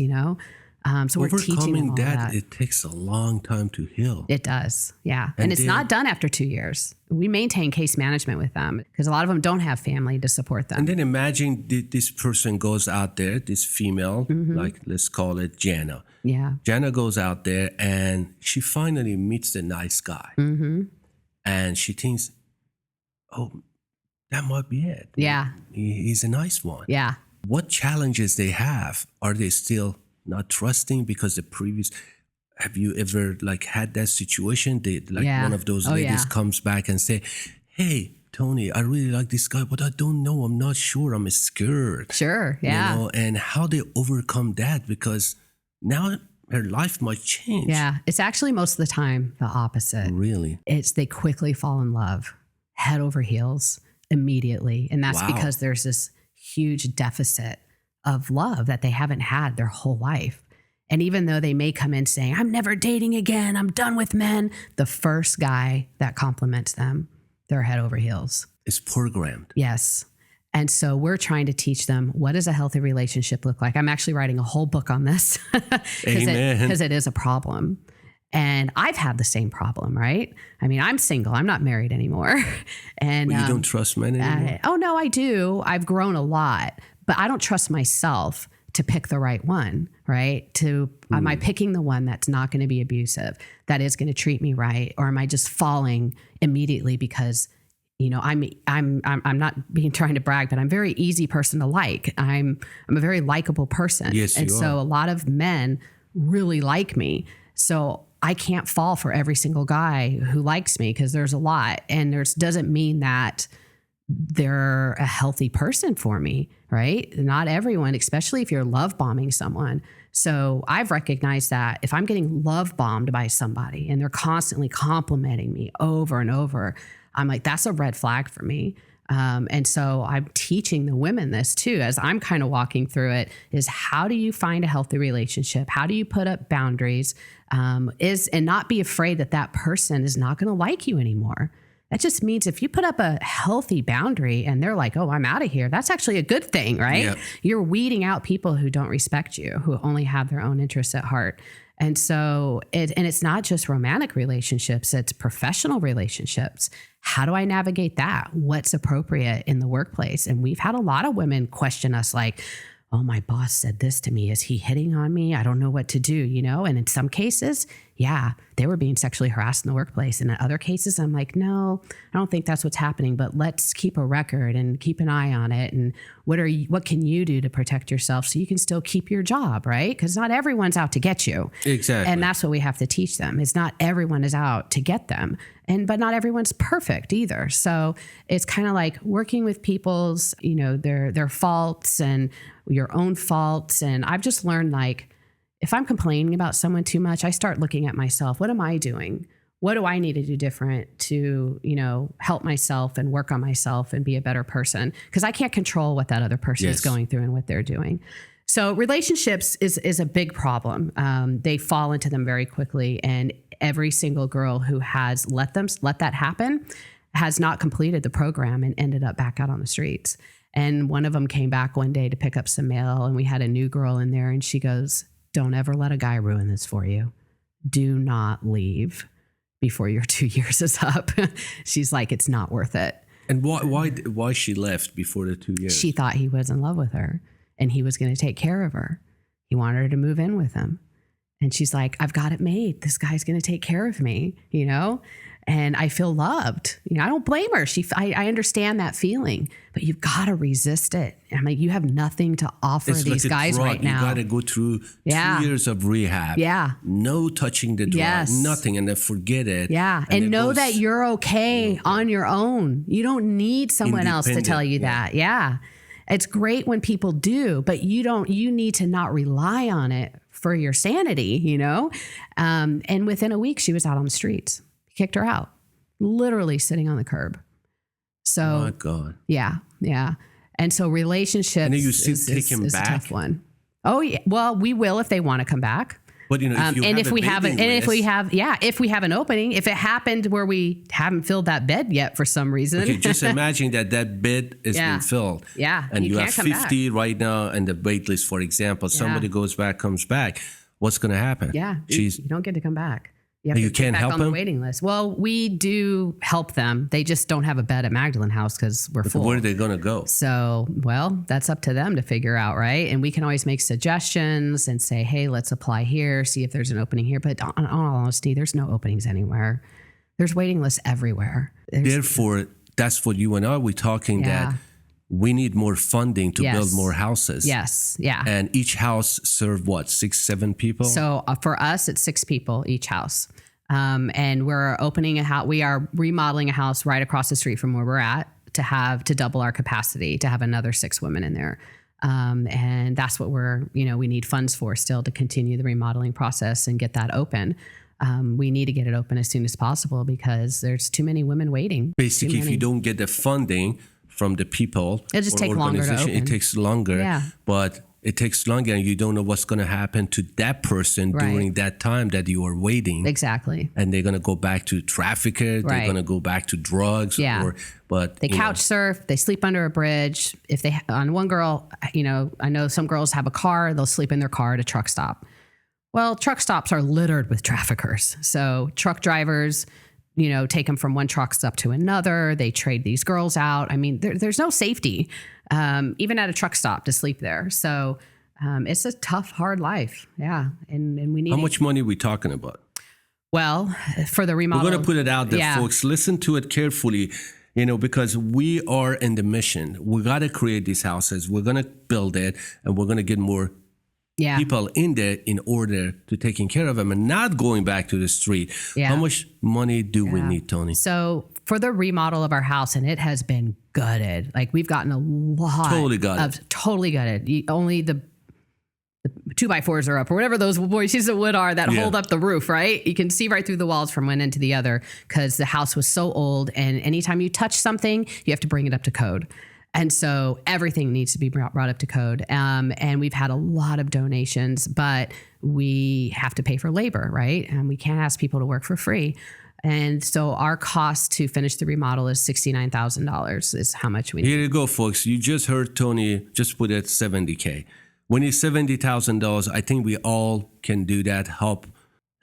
So we're teaching them all that. It takes a long time to heal. It does, yeah. And it's not done after 2 years. We maintain case management with them because a lot of them don't have family to support them. And then imagine this person goes out there, this female, like let's call it Jana. Jana goes out there and she finally meets the nice guy. And she thinks, oh, that might be it. He's a nice one. What challenges they have? Are they still not trusting because the previous? Have you ever had that situation? One of those ladies comes back and say, "Hey, Toni, I really like this guy, but I don't know. I'm not sure. I'm scared." Sure, yeah. And how they overcome that, because now her life might change. Yeah, it's actually most of the time the opposite. Really? They quickly fall in love, head over heels immediately, and that's because there's this huge deficit of love that they haven't had their whole life. And even though they may come in saying, I'm never dating again, I'm done with men, the first guy that compliments them, they're head over heels. It's programmed. Yes. And so we're trying to teach them, what does a healthy relationship look like? I'm actually writing a whole book on this because it is a problem. And I've had the same problem, right? I mean, I'm single. I'm not married anymore. And you don't trust men anymore? Oh, no, I do. I've grown a lot. But I don't trust myself to pick the right one, right? Am I picking the one that's not going to be abusive, that is going to treat me right, or am I just falling immediately because, you know, I'm not being trying to brag, but I'm a very easy person to like. I'm a very likable person. Yes, and you so are. a lot of men really like me. So I can't fall for every single guy who likes me, because there's a lot, and doesn't mean that they're a healthy person for me, right? Not everyone, especially if you're love bombing someone. So I've recognized that if I'm getting love bombed by somebody and they're constantly complimenting me over and over, I'm like, that's a red flag for me. And so I'm teaching the women this too, as I'm kind of walking through it, is how do you find a healthy relationship? How do you put up boundaries? And not be afraid that person is not going to like you anymore. That just means if you put up a healthy boundary and they're like, oh, I'm out of here, that's actually a good thing, right? Yep. You're weeding out people who don't respect you, who only have their own interests at heart. And so it's not just romantic relationships, it's professional relationships. How do I navigate that? What's appropriate in the workplace? And we've had a lot of women question us like, oh, my boss said this to me. Is he hitting on me? I don't know what to do, you know? And in some cases, yeah, they were being sexually harassed in the workplace. And in other cases, I'm like, no, I don't think that's what's happening, but let's keep a record and keep an eye on it. And what can you do to protect yourself so you can still keep your job, right? Because not everyone's out to get you. Exactly. And that's what we have to teach them. It's not everyone is out to get them. But not everyone's perfect either. So it's kind of like working with people's, you know, their faults and your own faults. And I've just learned, like, if I'm complaining about someone too much, I start looking at myself. What am I doing? What do I need to do different to, you know, help myself and work on myself and be a better person? Because I can't control what that other person is going through and what they're doing. So relationships is a big problem. They fall into them very quickly. And every single girl who has let that happen has not completed the program and ended up back out on the streets. And one of them came back one day to pick up some mail, and we had a new girl in there, and she goes, don't ever let a guy ruin this for you. Do not leave before your 2 years is up. She's like, it's not worth it. And why she left before the 2 years? She thought he was in love with her and he was going to take care of her. He wanted her to move in with him. And she's like, I've got it made. This guy's going to take care of me, you know? And I feel loved. You know, I don't blame her. I understand that feeling, but you've got to resist it. I mean, you have nothing to offer these guys right now. You got to go through 2 years of rehab. Yeah. No touching the drug, nothing, and then forget it. Yeah. And know that you're okay on your own. You don't need someone else to tell you that. Yeah. It's great when people do, but you need to not rely on it for your sanity, you know? And within a week, she was out on the streets. Kicked her out, literally sitting on the curb. So, oh my God. Yeah. And so relationships and then you still take him is back? a tough one. Oh yeah. Well, we will if they want to come back. But you know, if we have an opening, if it happened where we haven't filled that bed yet for some reason. Okay, just imagine that bed is been filled. Yeah. And you have 50 right now in the wait list, for example. Somebody goes back, comes back. What's going to happen? Yeah. You don't get to come back. You can't help on them? The waiting list. Well, we do help them. They just don't have a bed at Magdalene House because we're full. Where are they going to go? So, well, that's up to them to figure out, right? And we can always make suggestions and say, hey, let's apply here, see if there's an opening here. But in all honesty, there's no openings anywhere. There's waiting lists everywhere. Therefore, that's what you and I were talking that we need more funding to build more houses. Yes. Yeah. And each house serve what, 6, 7 people? So for us, it's 6 people each house. And we're opening a house. We are remodeling a house right across the street from where we're at to double our capacity, to have another 6 women in there. And that's what we need funds for still to continue the remodeling process and get that open. We need to get it open as soon as possible because there's too many women waiting. Basically, if you don't get the funding from the people, it'll just take longer to open. It takes longer, but it takes longer and you don't know what's going to happen to that person during that time that you are waiting. Exactly. And they're going to go back to trafficker. They're going to go back to drugs. Yeah. But they couch surf. They sleep under a bridge. If they, on one girl, I know some girls have a car. They'll sleep in their car at a truck stop. Well, truck stops are littered with traffickers. So truck drivers, take them from one truck stop to another. They trade these girls out. I mean, there's no safety, even at a truck stop to sleep there. So It's a tough, hard life. Yeah. And we need How much money are we talking about? Well, for the remodel. We're going to put it out there, yeah. folks. Listen to it carefully, because we are in the mission. We got to create these houses. We're going to build it, and we're going to get more people in there in order to taking care of them and not going back to the street. Yeah. How much money do we need, Toni? So for the remodel of our house, and it has been gutted. Like we've gotten a lot Totally gutted. Totally gutted. Only the 2x4s are up, or whatever those pieces of wood are that hold up the roof, right? You can see right through the walls from one end to the other because the house was so old. And anytime you touch something, you have to bring it up to code. And so everything needs to be brought up to code. And we've had a lot of donations, but we have to pay for labor, right? And we can't ask people to work for free. And so our cost to finish the remodel is $69,000 is how much we need. Here you go, folks. You just heard Toni just put it $70K. When it's $70,000, I think we all can do that. Help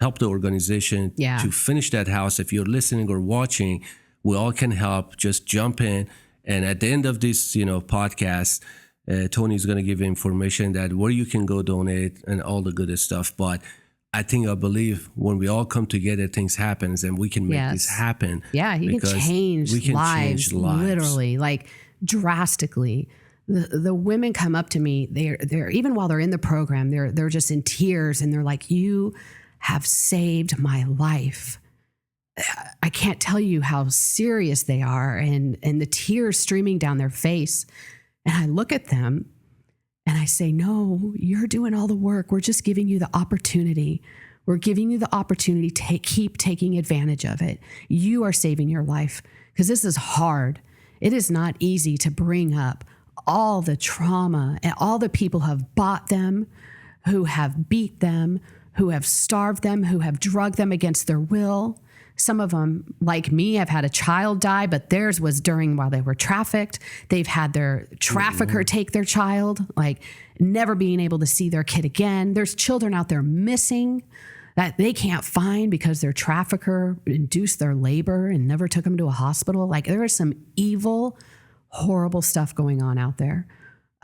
the organization to finish that house. If you're listening or watching, we all can help. Just jump in. And at the end of this, podcast, Toni's going to give information that where you can go donate and all the good stuff. But I believe when we all come together, things happen, and we can make this happen. Yeah, you can change lives, literally, like drastically. The women come up to me. They're even while they're in the program, they're just in tears, and they're like, "You have saved my life." I can't tell you how serious they are, and the tears streaming down their face. And I look at them and I say, "No, you're doing all the work. We're just giving you the opportunity. We're giving you the opportunity to keep taking advantage of it. You are saving your life because this is hard. It is not easy to bring up all the trauma and all the people who have bought them, who have beat them, who have starved them, who have drugged them against their will. Some of them, like me, have had a child die, but theirs was while they were trafficked. They've had their trafficker take their child, like never being able to see their kid again. There's children out there missing that they can't find because their trafficker induced their labor and never took them to a hospital. Like there is some evil, horrible stuff going on out there.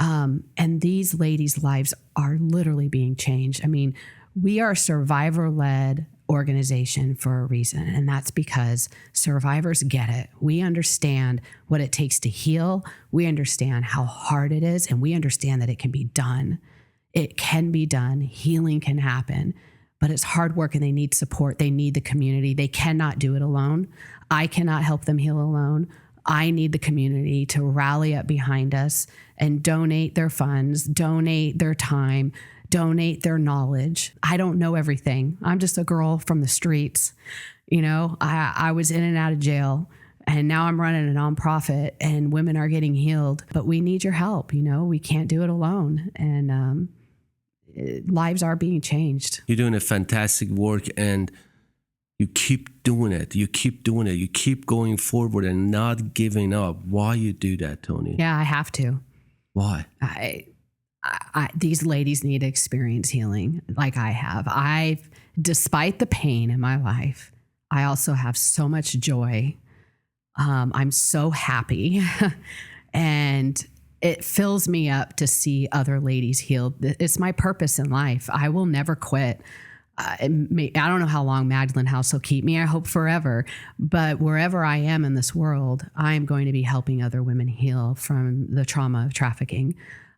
And these ladies' lives are literally being changed. I mean, we are a survivor-led organization for a reason, and that's because survivors get it. We understand what it takes to heal. We understand how hard it is, and we understand that it can be done. It can be done. Healing can happen, but it's hard work, and they need support. They need the community. They cannot do it alone. I cannot help them heal alone. I need the community to rally up behind us and donate their funds, donate their time, donate their knowledge. I don't know everything. I'm just a girl from the streets. I was in and out of jail, and now I'm running a nonprofit, and women are getting healed, but we need your help. We can't do it alone. And lives are being changed. You're doing a fantastic work, and you keep doing it. You keep doing it. You keep going forward and not giving up. Why you do that, Toni? Yeah, I have to. Why? These ladies need to experience healing like I have. Despite the pain in my life, I also have so much joy. I'm so happy. And it fills me up to see other ladies healed. It's my purpose in life. I will never quit. I don't know how long Magdalene House will keep me. I hope forever. But wherever I am in this world, I am going to be helping other women heal from the trauma of trafficking.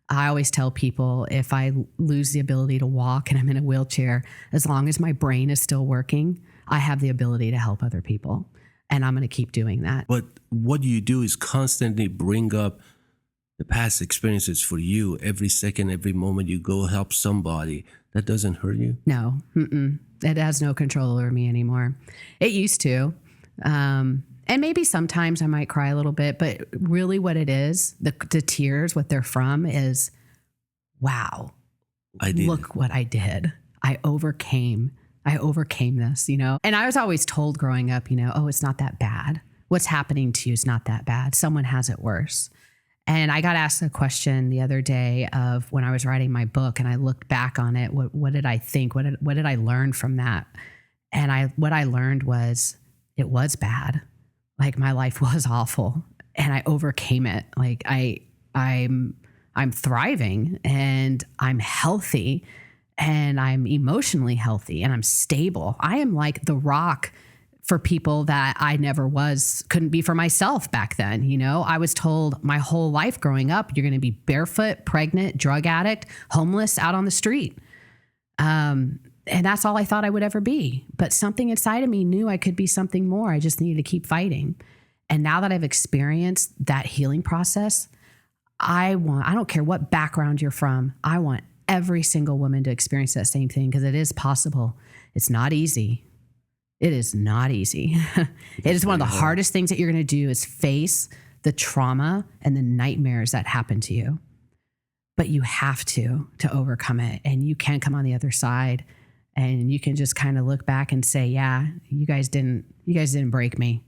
I always tell people if I lose the ability to walk and I'm in a wheelchair, as long as my brain is still working, I have the ability to help other people. And I'm going to keep doing that. But what you do is constantly bring up the past experiences for you. Every second, every moment you go help somebody. That doesn't hurt you? No. It has no control over me anymore. It used to. And maybe sometimes I might cry a little bit, but really what it is, the tears, what they're from is, wow, look what I did. I overcame this, And I was always told growing up, oh, it's not that bad. What's happening to you is not that bad. Someone has it worse. And I got asked a question the other day of when I was writing my book, and I looked back on it. What did I think? What did I learn from that? And what I learned was it was bad. Like my life was awful, and I overcame it. Like I'm I'm thriving and I'm healthy and I'm emotionally healthy and I'm stable. I am like the rock for people that I never couldn't be for myself back then. You know, I was told my whole life growing up, you're going to be barefoot, pregnant, drug addict, homeless, out on the street. And that's all I thought I would ever be. But something inside of me knew I could be something more. I just needed to keep fighting. And now that I've experienced that healing process, I don't care what background you're from, I want every single woman to experience that same thing, because it is possible. It's not easy. It is not easy. It is one of the hardest things that you're going to do is face the trauma and the nightmares that happen to you. But you have to overcome it, and you can come on the other side, and you can just kind of look back and say, yeah, you guys didn't break me.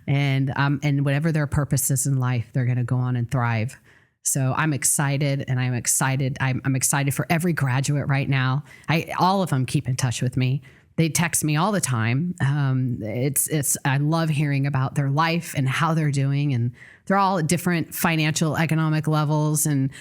And whatever their purpose is in life, they're going to go on and thrive. So I'm excited, and I'm excited for every graduate right now. All of them keep in touch with me. They text me all the time. I love hearing about their life and how they're doing, and they're all at different financial, economic levels, and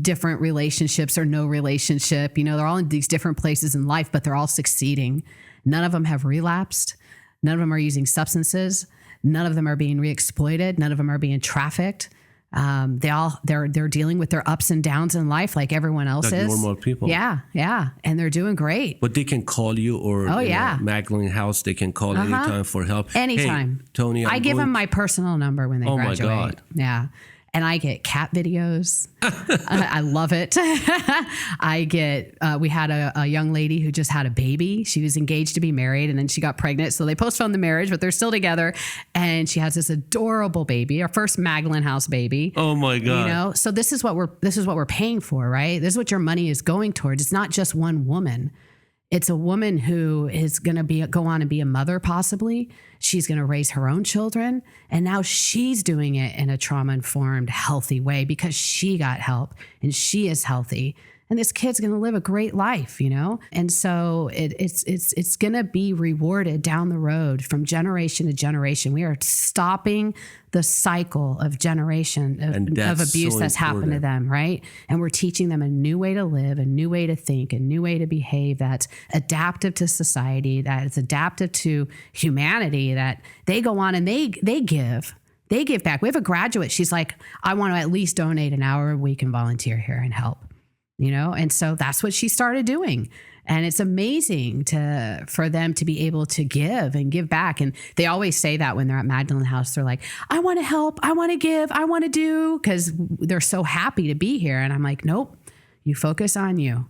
different relationships or no relationship. You know, they're all in these different places in life, but they're all succeeding. None of them have relapsed. None of them are using substances. None of them are being re-exploited. None of them are being trafficked. They're dealing with their ups and downs in life like everyone else like is. Normal people. Yeah. And they're doing great. But they can call you, or Magdalene House, they can call anytime for help. Anytime. Hey, Toni, I give them my personal number when they graduate. Oh my God. Yeah. And I get cat videos. I love it. We had a young lady who just had a baby. She was engaged to be married, and then she got pregnant. So they postponed the marriage, but they're still together. And she has this adorable baby, our first Magdalene House baby. Oh my God. You know, so this is what we're paying for, right? This is what your money is going towards. It's not just one woman. It's a woman who is going to go on and be a mother, possibly. She's going to raise her own children. And now she's doing it in a trauma-informed, healthy way because she got help and she is healthy. And this kid's going to live a great life, you know? And so it's going to be rewarded down the road from generation to generation. We are stopping the cycle of generation of abuse that's happened to them, right? And we're teaching them a new way to live, a new way to think, a new way to behave that's adaptive to society, that is adaptive to humanity, that they go on and they give. They give back. We have a graduate. She's like, I want to at least donate an hour a week and volunteer here and help. You know, and so that's what she started doing. And it's amazing for them to be able to give and give back. And they always say that when they're at Magdalene House, they're like, I want to help, I want to give, I want to do, because they're so happy to be here. And I'm like, nope, you focus on you.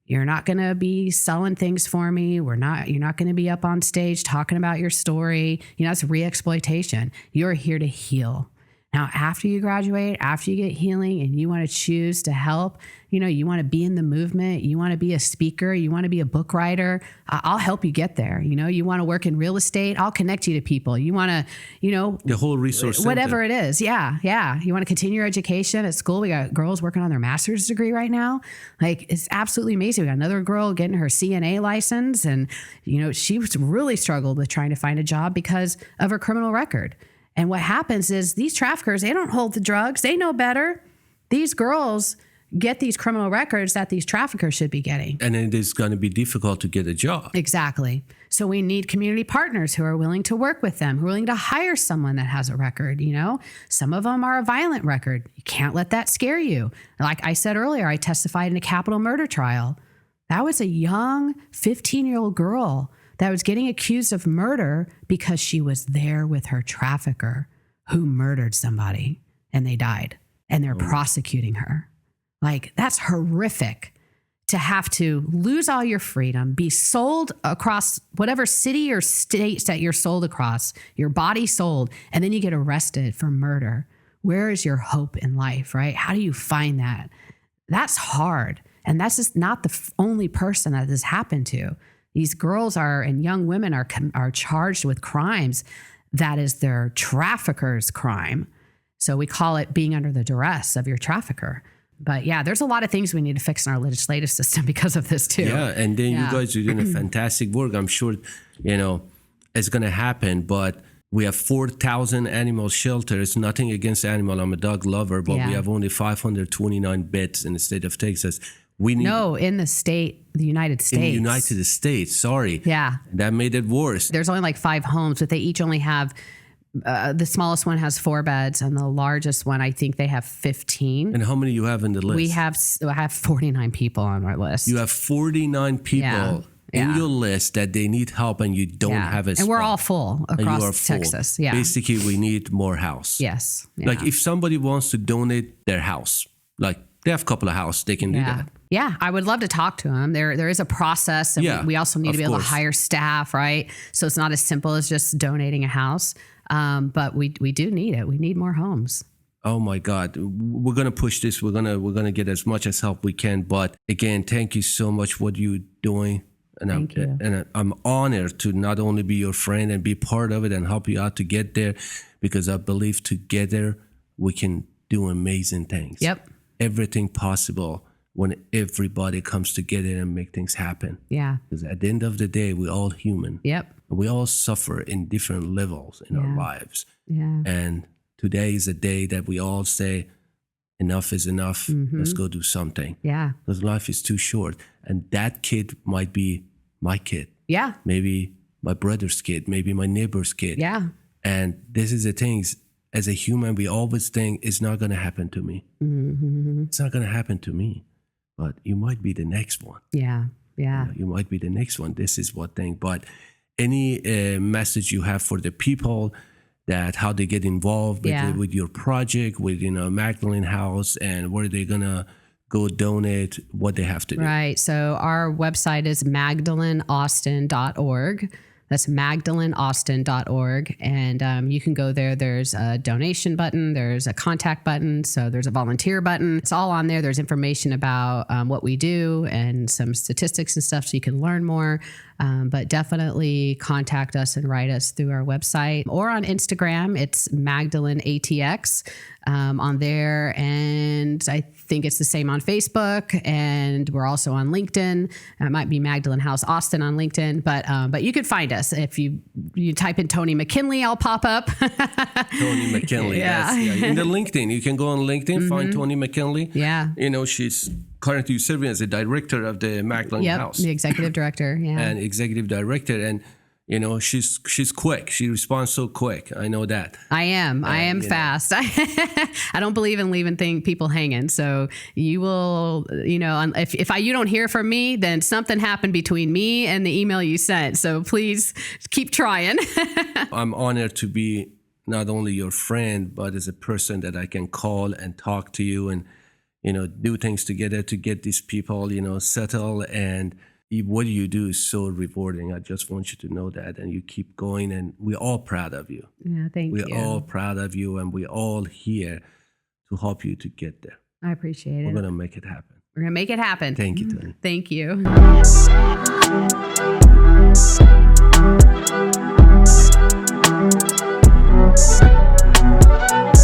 You're not going to be selling things for me. You're not going to be up on stage talking about your story. You know, it's re-exploitation. You're here to heal. Now, after you graduate, after you get healing and you want to choose to help, you know, you want to be in the movement, you want to be a speaker, you want to be a book writer, I'll help you get there. You know, you want to work in real estate, I'll connect you to people. You want to, you know, the whole resource center. Whatever it is. Yeah. You want to continue your education at school. We got girls working on their master's degree right now. Like, it's absolutely amazing. We got another girl getting her CNA license. And, you know, she really struggled with trying to find a job because of her criminal record. And what happens is these traffickers, they don't hold the drugs. They know better. These girls get these criminal records that these traffickers should be getting. And it is going to be difficult to get a job. Exactly. So we need community partners who are willing to work with them, who are willing to hire someone that has a record. You know, some of them are a violent record. You can't let that scare you. Like I said earlier, I testified in a capital murder trial. That was a young 15-year-old girl that was getting accused of murder because she was there with her trafficker who murdered somebody and they died, and they're prosecuting her. Like, that's horrific to have to lose all your freedom, be sold across whatever city or states that you're sold across, your body sold, and then you get arrested for murder. Where is your hope in life, right? How do you find that? That's hard. And that's just not the only person that this happened to. These girls and young women are charged with crimes that is their trafficker's crime. So we call it being under the duress of your trafficker. But yeah, there's a lot of things we need to fix in our legislative system because of this too. Yeah, and then you guys are doing a fantastic work. I'm sure, you know, it's going to happen. But We have 4,000 animal shelters. Nothing against animal. I'm a dog lover, but we have only 529 beds in the state of Texas. We need in the United States. in the United States. Sorry. Yeah. That made it worse. There's only like 5 homes, but they each only have, the smallest one has 4 beds, and the largest one, I think they have 15. And how many you have in the list? I have 49 people on our list. You have 49 people in your list that they need help, and you don't have a spot. And we're all full across Texas. Yeah. Basically, we need more house. Yes. Yeah. Like if somebody wants to donate their house, like they have a couple of houses, they can do that. Yeah, I would love to talk to them. There is a process, and we also need to be able to hire staff, right? So it's not as simple as just donating a house, but we do need it. We need more homes. Oh my God, we're gonna push this. We're gonna get as much as help we can. But again, thank you so much for what you're doing, and I'm honored to not only be your friend and be part of it and help you out to get there, because I believe together we can do amazing things. Yep. Everything possible when everybody comes together and make things happen. Yeah. Because at the end of the day, we're all human. Yep. We all suffer in different levels in our lives. Yeah. And today is a day that we all say, enough is enough. Let's go do something. Yeah. Because life is too short. And that kid might be my kid. Yeah. Maybe my brother's kid. Maybe my neighbor's kid. Yeah. And this is the things, as a human, we always think it's not going to happen to me. It's not going to happen to me. But you might be the next one. Yeah. Yeah. You might be the next one. This is what thing. But any message you have for the people, that how they get involved with your project, with Magdalene House, and where they're gonna go donate, what they have to do. Right. So our website is magdaleneaustin.org. That's magdaleneaustin.org. And you can go there. There's a donation button. There's a contact button. So there's a volunteer button. It's all on there. There's information about what we do and some statistics and stuff so you can learn more. But definitely contact us and write us through our website or on Instagram. It's Magdalene ATX on there. And I think it's the same on Facebook. And we're also on LinkedIn. It might be Magdalene House Austin on LinkedIn. But you could find us. If you type in Toni McKinley, I'll pop up. Toni McKinley. Yeah. In the LinkedIn. You can go on LinkedIn, find Toni McKinley. Yeah. She's currently serving as the director of the Magdalene House. The executive director. Yeah. And executive director. And she's quick. She responds so quick. I know that. I am fast. I don't believe in leaving people hanging. So you will, if you don't hear from me, then something happened between me and the email you sent. So please keep trying. I'm honored to be not only your friend, but as a person that I can call and talk to you and, do things together to get these people, settled. And what you do is so rewarding. I just want you to know that. And you keep going, and we're all proud of you. Yeah, thank you. We're all proud of you, and we're all here to help you to get there. I appreciate it. We're going to make it happen. We're going to make it happen. Thank you, Toni. Thank you.